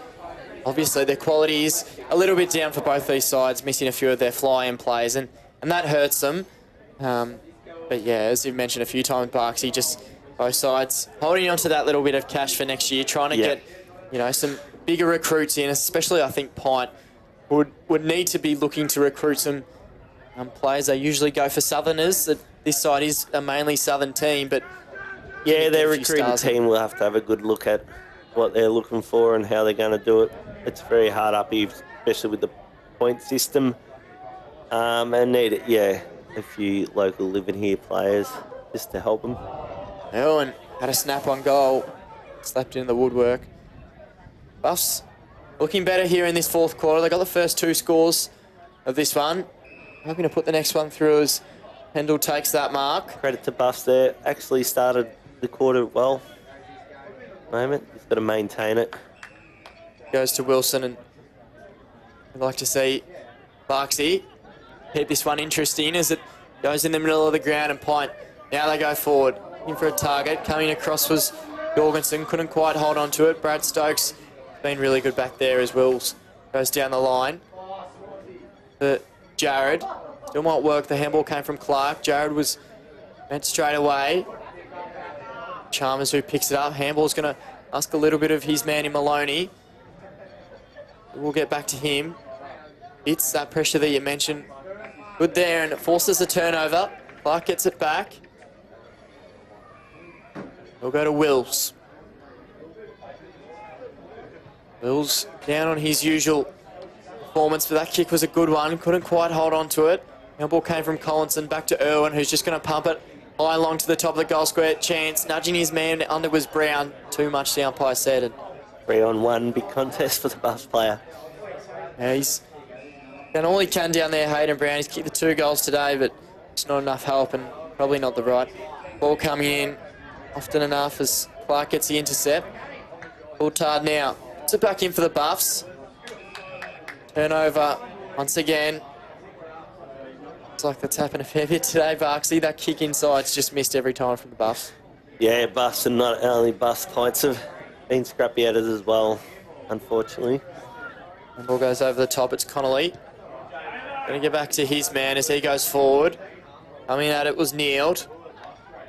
obviously their quality is a little bit down for both these sides, missing a few of their fly-in plays, and that hurts them. But yeah, as you've mentioned a few times, Barksy, just both sides holding on to that little bit of cash for next year, trying to get, you know, some bigger recruits in, especially I think Pint would need to be looking to recruit some players. They usually go for Southerners. This side is a mainly Southern team, but yeah, their recruiting team will have to have a good look at what they're looking for and how they're going to do it. It's very hard up here, especially with the point system. And need, a few local living here players just to help them. Owen had a snap on goal, slapped in the woodwork. Buffs looking better here in this fourth quarter. They got the first 2 scores of this one. Hoping to put the next one through as Pendle takes that mark. Credit to Buffs there. Actually started the quarter well. Moment, he's got to maintain it. Goes to Wilson, and I'd like to see Barksy keep this one interesting as it goes in the middle of the ground, and Pint. Now they go forward, looking for a target. Coming across was Jorgensen, couldn't quite hold on to it. Brad Stokes been really good back there as Wills goes down the line. But Jared still might work. The handball came from Clark. Jared was meant straight away. Chalmers who picks it up. Handball's going to ask a little bit of his man in Maloney. We'll get back to him. It's that pressure that you mentioned. Good there, and it forces a turnover. Clark gets it back. We'll go to Wills. Wills down on his usual performance, but that kick was a good one. Couldn't quite hold on to it. Handball came from Collinson back to Irwin, who's just going to pump it high along to the top of the goal square. Chance nudging his man under was Brown. Too much, the umpire said. And 3-on-1, big contest for the Buffs player. yeah, he's done all he can down there, Hayden Brown. He's kicked the 2 goals today, but it's not enough help and probably not the right ball coming in often enough as Clark gets the intercept. Coulthard now puts it back in for the Buffs. Turnover once again. Looks like that's happened a fair bit today, Barksy. That kick inside's just missed every time from the Buffs. Yeah, Buffs, and not only Buffs, Pints have been scrappy at it as well, unfortunately. And ball goes over the top. It's Connolly. Going to get back to his man as he goes forward. Coming at it was Neild.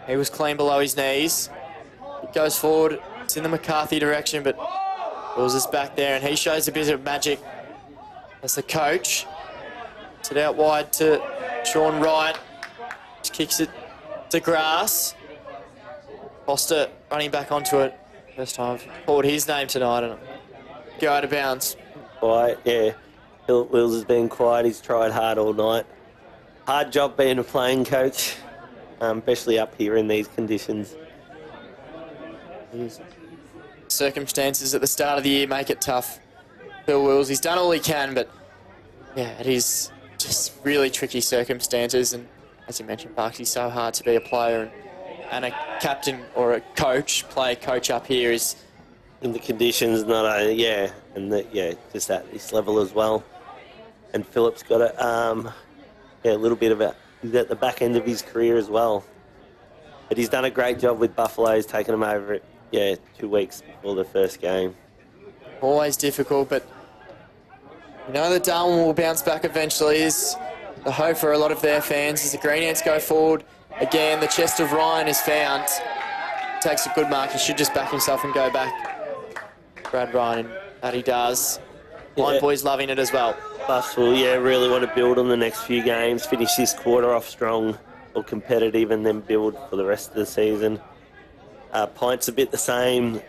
He was clean below his knees. It goes forward It's in the McCarthy direction, but Wills is back there, and he shows a bit of magic as the coach. Puts it out wide to Sean Wright. Just kicks it to grass. Foster running back onto it. First time I've called his name tonight, and go out of bounds. Quiet, yeah. Philip Wills has been quiet. He's tried hard all night. Hard job being a playing coach, especially up here in these conditions. Circumstances at the start of the year make it tough. Phil Wills, he's done all he can, but yeah, it is just really tricky circumstances. And as you mentioned, Parks, he's so hard to be a player, and a captain or a coach, play a coach up here is In the conditions, not only, yeah, and just at this level as well. And Philip's got a little bit of he's at the back end of his career as well. But he's done a great job with Buffaloes, taking them over 2 weeks before the first game. always difficult, but you know that Darwin will bounce back eventually is the hope for a lot of their fans as the Green Ants go forward. Again, the chest of Ryan is found. Takes a good mark. He should just back himself and go back. Brad Ryan, and that he does. Line boys loving it as well. Buffs will, really want to build on the next few games, finish this quarter off strong or competitive, and then build for the rest of the season. Pint's a bit the same.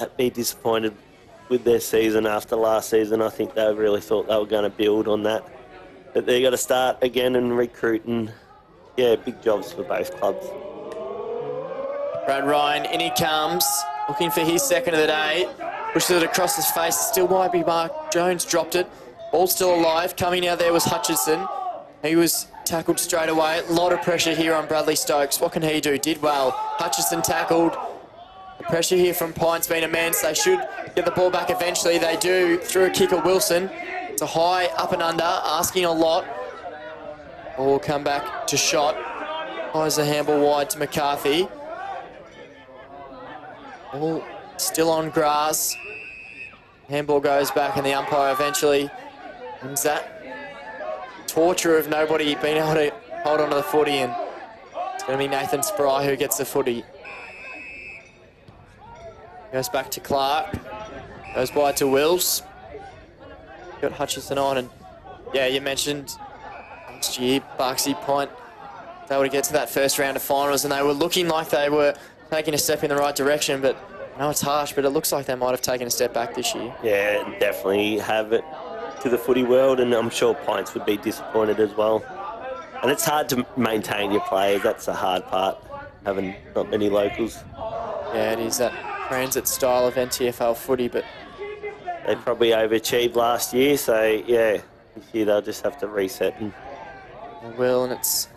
I'd be disappointed with their season after last season. I think they really thought they were going to build on that. But they've got to start again and recruit, and big jobs for both clubs. Brad Ryan, in he comes, looking for his second of the day. Pushes it across his face. Still might be Mark Jones, dropped it. Ball still alive. Coming out there was Hutchinson. He was tackled straight away. A lot of pressure here on Bradley Stokes. What can he do? Did well. Hutchinson tackled. The pressure here from Pine's been immense. They should get the ball back eventually. They do. Through a kick of Wilson. It's a high up and under, asking a lot. Ball will come back to shot. Fires a handball wide to McCarthy. Ball still on grass. Handball goes back, and the umpire eventually ends that torture of nobody being able to hold on to the footy, and it's going to be Nathan Spry who gets the footy. Goes back to Clark. Goes by to Wills. Got Hutchinson on, and you mentioned last year, Barksy Pint, they were to get to that first round of finals, and they were looking like they were taking a step in the right direction, but I know it's harsh, but it looks like they might have taken a step back this year. Yeah, Definitely have it to the footy world, and I'm sure Pints would be disappointed as well. And it's hard to maintain your players. That's the hard part, having not many locals. Yeah, it is that transit style of NTFL footy, but they probably overachieved last year, so this year they'll just have to reset. They will, and it's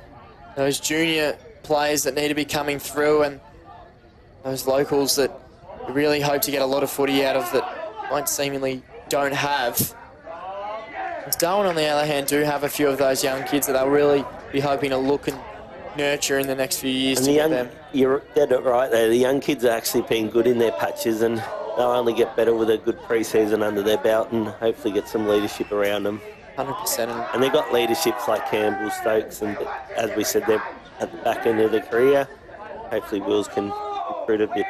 those junior players that need to be coming through, and those locals that we really hope to get a lot of footy out of that might seemingly don't have. As Darwin, on the other hand, do have a few of those young kids that they'll really be hoping to look and nurture in the next few years to get them. You're dead right there. The young kids are actually been good in their patches, and they'll only get better with a good pre-season under their belt and hopefully get some leadership around them. 100%. And they've got leaderships like Campbell, Stokes, and as we said, they're at the back end of their career. Hopefully Wills can recruit a few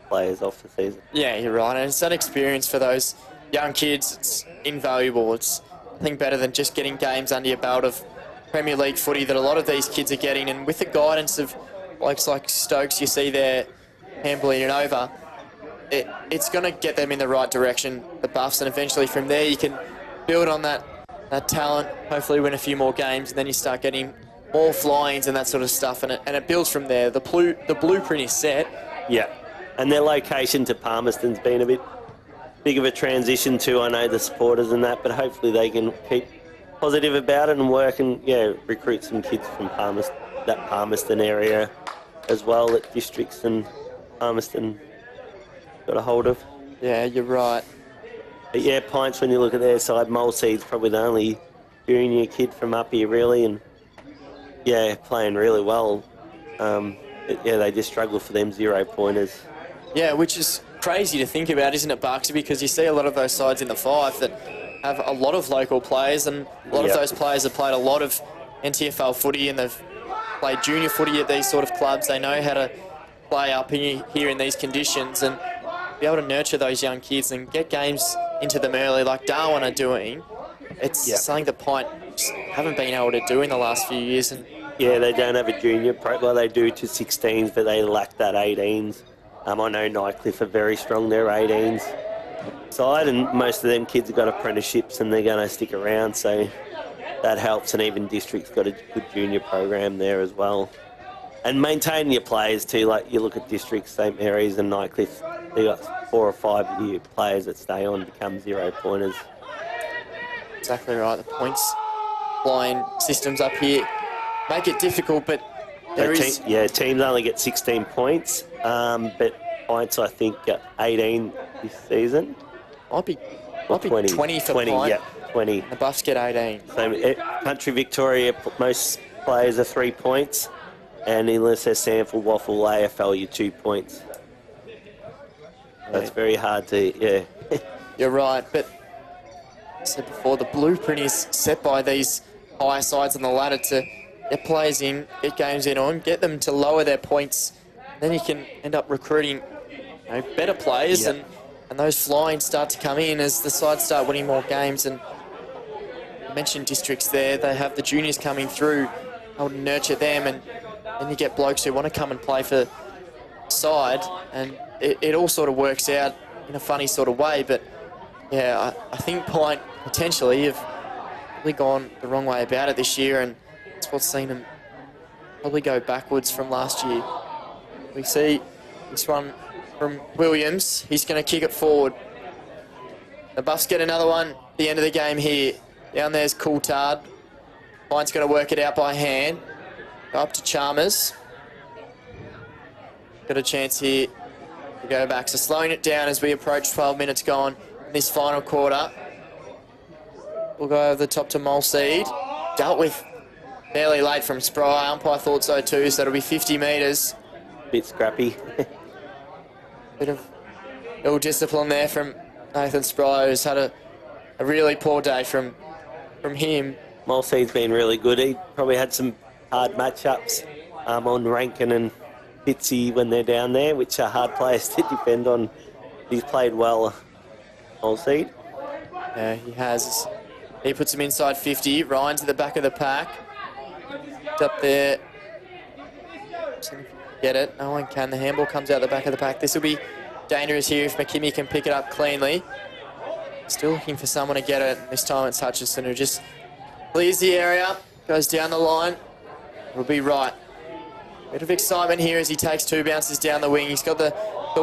players off the season. Yeah, you're right. And it's that experience for those young kids. It's invaluable. It's nothing better than just getting games under your belt of Premier League footy that a lot of these kids are getting. And with the guidance of blokes like Stokes, you see there handballing it over, it's going to get them in the right direction, the Buffs, and eventually from there you can build on that talent, hopefully win a few more games, and then you start getting more fly-ins and that sort of stuff, and it builds from there. The blueprint is set. Yeah, and their location to Palmerston's been a bit big of a transition too. I know the supporters and that, but hopefully they can keep positive about it and work and recruit some kids from that Palmerston area as well, that districts and Palmerston got a hold of. Yeah, you're right. But Pints, when you look at their side, Mulseed's probably the only junior kid from up here really, and playing really well. They just struggle for them 0-pointers. Yeah, which is crazy to think about, isn't it, Barksy? Because you see a lot of those sides in the 5 that have a lot of local players, and a lot of those players have played a lot of NTFL footy, and they've played junior footy at these sort of clubs. They know how to play up here in these conditions and be able to nurture those young kids and get games into them early like Darwin are doing. It's something that PINT just haven't been able to do in the last few years. And yeah, they don't have a junior pro. Well, they do to 16s, but they lack that 18s. I know Nycliffe are very strong, their 18s side, and most of them kids have got apprenticeships and they're going to stick around, so that helps. And even District's got a good junior program there as well. And maintaining your players too, like you look at District, St Mary's and Nycliffe, they've got 4 or 5 year players that stay on, become 0-pointers. Exactly right. The points line systems up here make it difficult, but there is... teams only get 16 points, but PINTs, I think, got 18 this season. Might be 20 for 20, PINT. yeah, 20. The Buffs get 18. So Country Victoria, most players are 3 points, and unless they're Sanford, Waffle, AFL, you're 2 points. That's very hard to, You're right, but I said before, the blueprint is set by these higher sides on the ladder to get players in, get games in on, get them to lower their points. Then you can end up recruiting better players, and those flying start to come in as the sides start winning more games. And I mentioned Districts there, they have the juniors coming through, able to nurture them, and then you get blokes who want to come and play for the side, and it all sort of works out in a funny sort of way. But yeah, I think PINT potentially have probably gone the wrong way about it this year, and it's what's seen them probably go backwards from last year. We see this one from Williams. He's going to kick it forward. The Buffs get another one at the end of the game here. Down there's Coulthard. PINT's going to work it out by hand. Go up to Chalmers. Got a chance here to go back. So slowing it down as we approach 12 minutes gone in this final quarter. We'll go over the top to Mulseed. Dealt with fairly late from Spry. Umpire thought so too, so it'll be 50 metres. bit scrappy. Bit of ill discipline there from Nathan Spry, who's had a really poor day from him. Mulseed's been really good. He probably had some hard matchups on Rankin and Fitzy when they're down there, which are hard players to defend on. He's played well, Mulseed. Yeah, he has. He puts him inside 50. Ryan's at the back of the pack. It's up there. Get it. No one can. The handball comes out the back of the pack. This will be dangerous here if McKimmie can pick it up cleanly. Still looking for someone to get it. This time it's Hutchison who just clears the area, goes down the line. It'll be right. Bit of excitement here as he takes two bounces down the wing. He's got the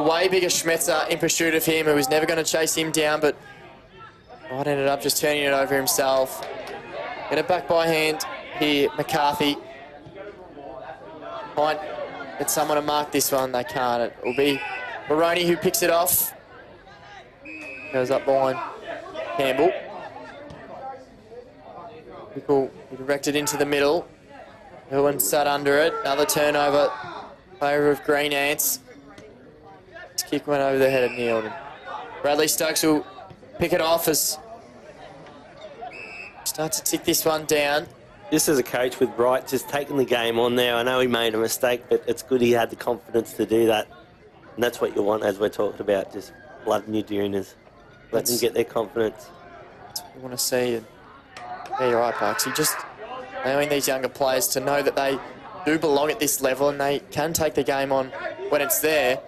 way bigger Schmetzer in pursuit of him, who was never going to chase him down, but Wright ended up just turning it over himself. Get it back by hand here, McCarthy. Might get someone to mark this one. They can't. It will be Maroney who picks it off. Goes up behind Campbell. Pickle directed into the middle. Owen sat under it. Another turnover. Favour of Green Ants. This kick went over the head of Neildon. Bradley Stokes will pick it off as start to tick this one down. Just as a coach with Wright just taking the game on there, I know he made a mistake, but it's good he had the confidence to do that. And that's what you want, as we're talking about, just blooding your juniors. Let them get their confidence. That's what you want to see. And yeah, you're right, Bucks. You just allowing these younger players to know that they do belong at this level and they can take the game on when it's there.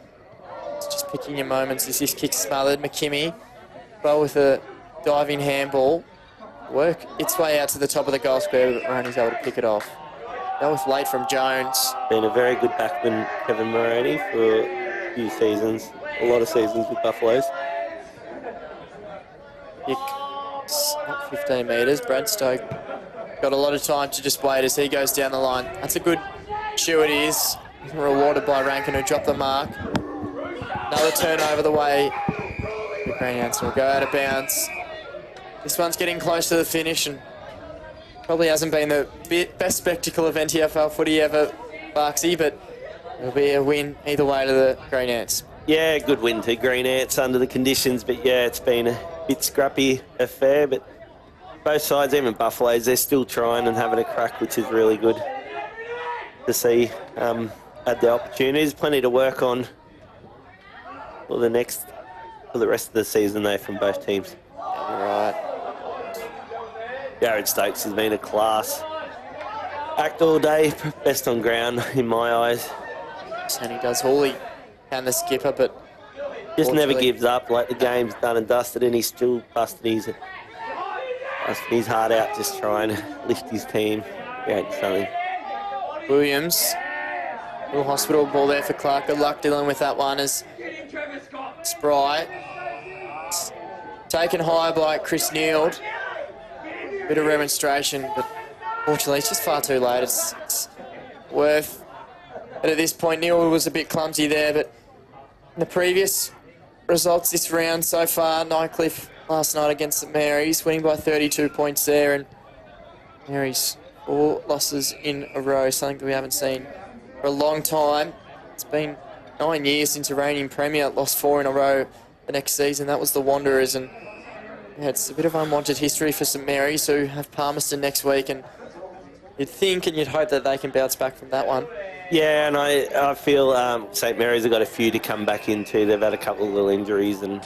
It's just picking your moments as this kick smothered. McKimmie, well with a diving handball. Work its way out to the top of the goal square, but Maroney's able to pick it off. That was late from Jones. Been a very good backman, Kevin Maroney, for a few seasons, a lot of seasons with Buffaloes. Kick, not 15 metres. Brad Stoke got a lot of time to just wait as he goes down the line. That's a good shoe it is. Rewarded by Rankin, who dropped the mark. Another turnover the way. The Green Ants will go out of bounds. This one's getting close to the finish and probably hasn't been the best spectacle of NTFL footy ever, Barksy, but it'll be a win either way to the Green Ants. Yeah, good win to Green Ants under the conditions, but yeah, it's been a bit scrappy affair, but both sides, even Buffaloes, they're still trying and having a crack, which is really good to see. had the opportunities. Plenty to work on for the rest of the season, though, from both teams. Right. Jared Stokes has been a class act all day, best on ground in my eyes. And he does all he can, the skipper, but Just never fortunately- gives up. Like, the game's done and dusted, and he's still busting his heart out, just trying to lift his team, create something. Williams. Little hospital ball there for Clark. Good luck dealing with that one as Spry. Taken high by Chris Neild. Bit of remonstration, but fortunately it's just far too late. It's worth. But at this point, Neild was a bit clumsy there, but in the previous results this round so far, Nightcliff last night against St Mary's, winning by 32 points there, and Mary's 4 losses in a row, something that we haven't seen for a long time. It's been 9 years since a reigning premier lost 4 in a row the next season. That was the Wanderers, and yeah, it's a bit of unwanted history for St Mary's, who have Palmerston next week, and you'd think and you'd hope that they can bounce back from that one. Yeah, and I feel St Mary's have got a few to come back into. They've had a couple of little injuries, and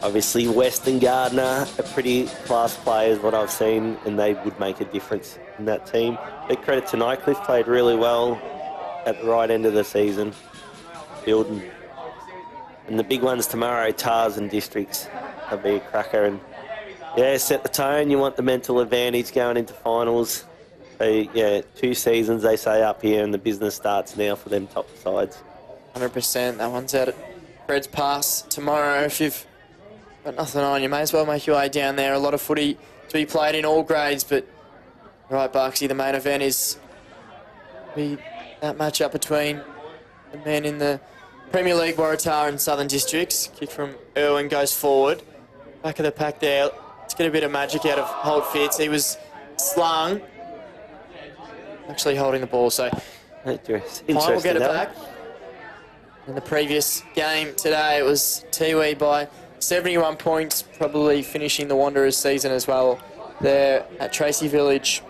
obviously West and Gardner are pretty class players, what I've seen, and they would make a difference in that team. But credit to Nightcliff, played really well at the right end of the season, building. And the big ones tomorrow, Tars and Districts, that'll be a cracker. And yeah, set the tone. You want the mental advantage going into finals. So yeah, 2 seasons they say up here, and the business starts now for them top sides. 100%. That one's out at Fred's Pass tomorrow. If you've got nothing on, you may as well make your way down there. A lot of footy to be played in all grades, but right, Bucksy, the main event is that matchup between the men in the Premier League, Waratah and Southern Districts. Kick from Irwin goes forward. Back of the pack there. Let's get a bit of magic out of Holt Fitz. He was slung, actually holding the ball, so Pine will get it back. In the previous game today, it was Tiwi by 71 points, probably finishing the Wanderers season as well there at Tracy Village.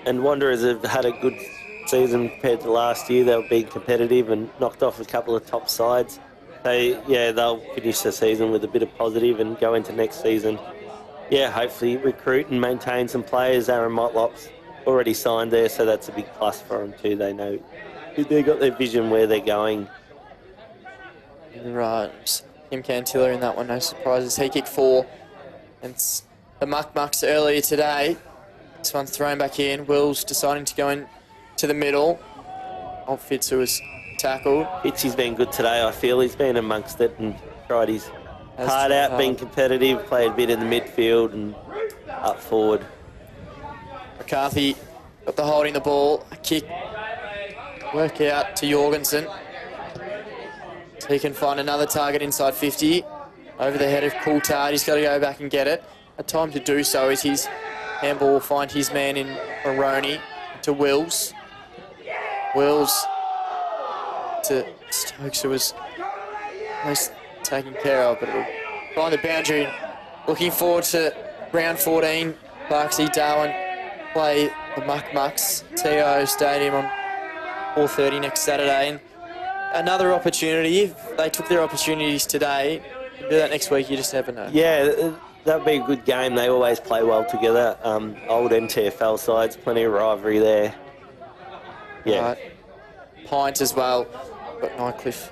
And Wanderers have had a good season compared to last year. They were being competitive and knocked off a couple of top sides. They'll finish the season with a bit of positive and go into next season. Yeah, hopefully recruit and maintain some players. Aaron Motlop's already signed there, so that's a big plus for them too. They know they've got their vision where they're going. Right, Tim Cantilla in that one, no surprises. He kicked 4. And the Mucks earlier today. This one's thrown back in. Wills deciding to go in to the middle. Old Fitz, who was tackled. Fitzy's been good today, I feel. He's been amongst it and tried his heart out, being competitive, played a bit in the midfield and up forward. McCarthy got the holding the ball. A kick. Work out to Jorgensen. So he can find another target inside 50. Over the head of Coulthard. He's got to go back and get it. A time to do so is his handball will find his man in Maroney to Wills. Wills to Stokes, who was most taken care of, but it'll find the boundary. Looking forward to round 14. Barksy Darwin play the Mucks, TIO Stadium on 4:30 next Saturday. And another opportunity, if they took their opportunities today, do that next week, you just never know. Yeah, that'd be a good game. They always play well together. Old NTFL sides, plenty of rivalry there. Yeah. Right. Pint as well, but Nightcliff.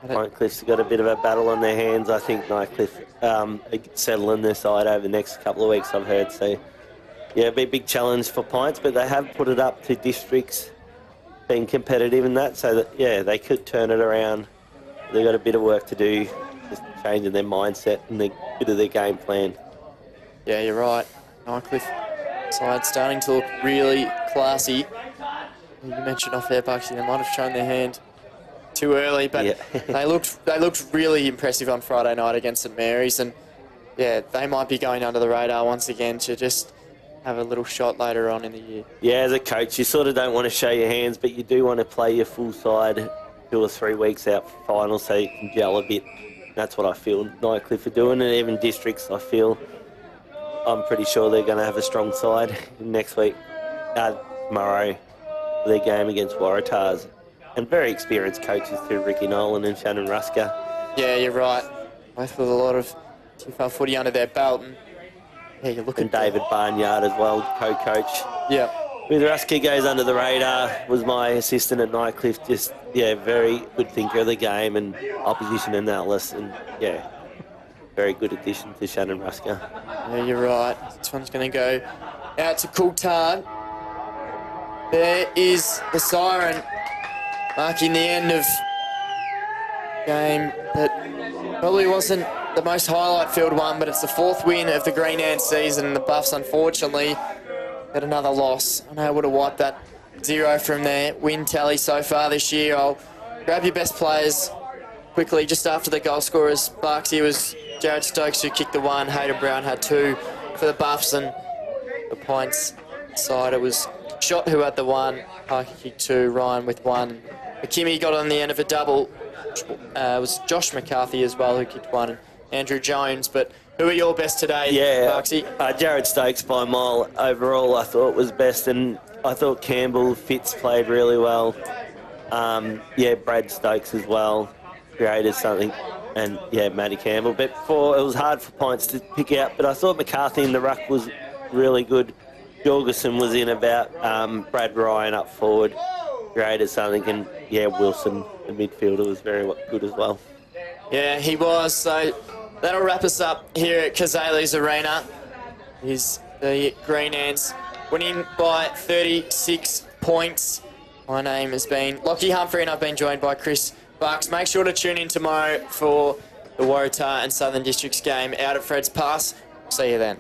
Nightcliff's got a bit of a battle on their hands. I think Nightcliff settling their side over the next couple of weeks, I've heard. So, yeah, it'll be a big challenge for Pints, but they have put it up to Districts, being competitive in that, so that, yeah, they could turn it around. They've got a bit of work to do, just changing their mindset and a bit of their game plan. Yeah, you're right. Nightcliff side starting to look really classy. You mentioned off there, Bucksy, they might have shown their hand too early, but yeah. they looked really impressive on Friday night against St Mary's, and yeah, they might be going under the radar once again to just have a little shot later on in the year. Yeah, as a coach, you sort of don't want to show your hands, but you do want to play your full side 2 or 3 weeks out for finals so you can gel a bit. That's what I feel Nightcliff are doing, and even Districts, I'm pretty sure they're going to have a strong side next week, tomorrow, their game against Waratahs. and very experienced coaches too, Ricky Nolan and Shannon Rusker. Yeah, you're right. Both with a lot of TFL footy under their belt. And yeah, you look And at David Barnyard as well, co-coach. Yeah. With Rusker goes under the radar, was my assistant at Nightcliff. Just, yeah, very good thinker of the game and opposition analysis. And, yeah, very good addition to Shannon Rusker. Yeah, you're right. This one's going to go out to Coulthard. There is the siren marking the end of game that probably wasn't the most highlight-filled one, but it's the 4th win of the Green Ants season, and the Buffs, unfortunately, had another loss. I know I would have wiped that 0 from their win tally so far this year. I'll grab your best players quickly just after the goal scorers. Barksy was Jared Stokes, who kicked the 1. Hayden Brown had 2 for the Buffs, and the Pints side, it was Shot who had the 1, Parker kicked 2, Ryan with 1. McKimmie got on the end of a double. It was Josh McCarthy as well who kicked 1, and Andrew Jones. But who are your best today, Parksy? Jared Stokes by a mile overall I thought was best, and I thought Campbell, Fitz played really well. Brad Stokes as well created something, and Matty Campbell. But it was hard for Pints to pick out, but I thought McCarthy in the ruck was really good. Jorgensen was in about, Brad Ryan up forward created something, and Wilson, the midfielder, was very good as well. Yeah, he was. So that'll wrap us up here at Cazalys Arena. Is the Green Ants winning by 36 points. My name has been Lockie Humphrey, and I've been joined by Chris Bucks. Make sure to tune in tomorrow for the Waratah and Southern Districts game out at Fred's Pass. See you then.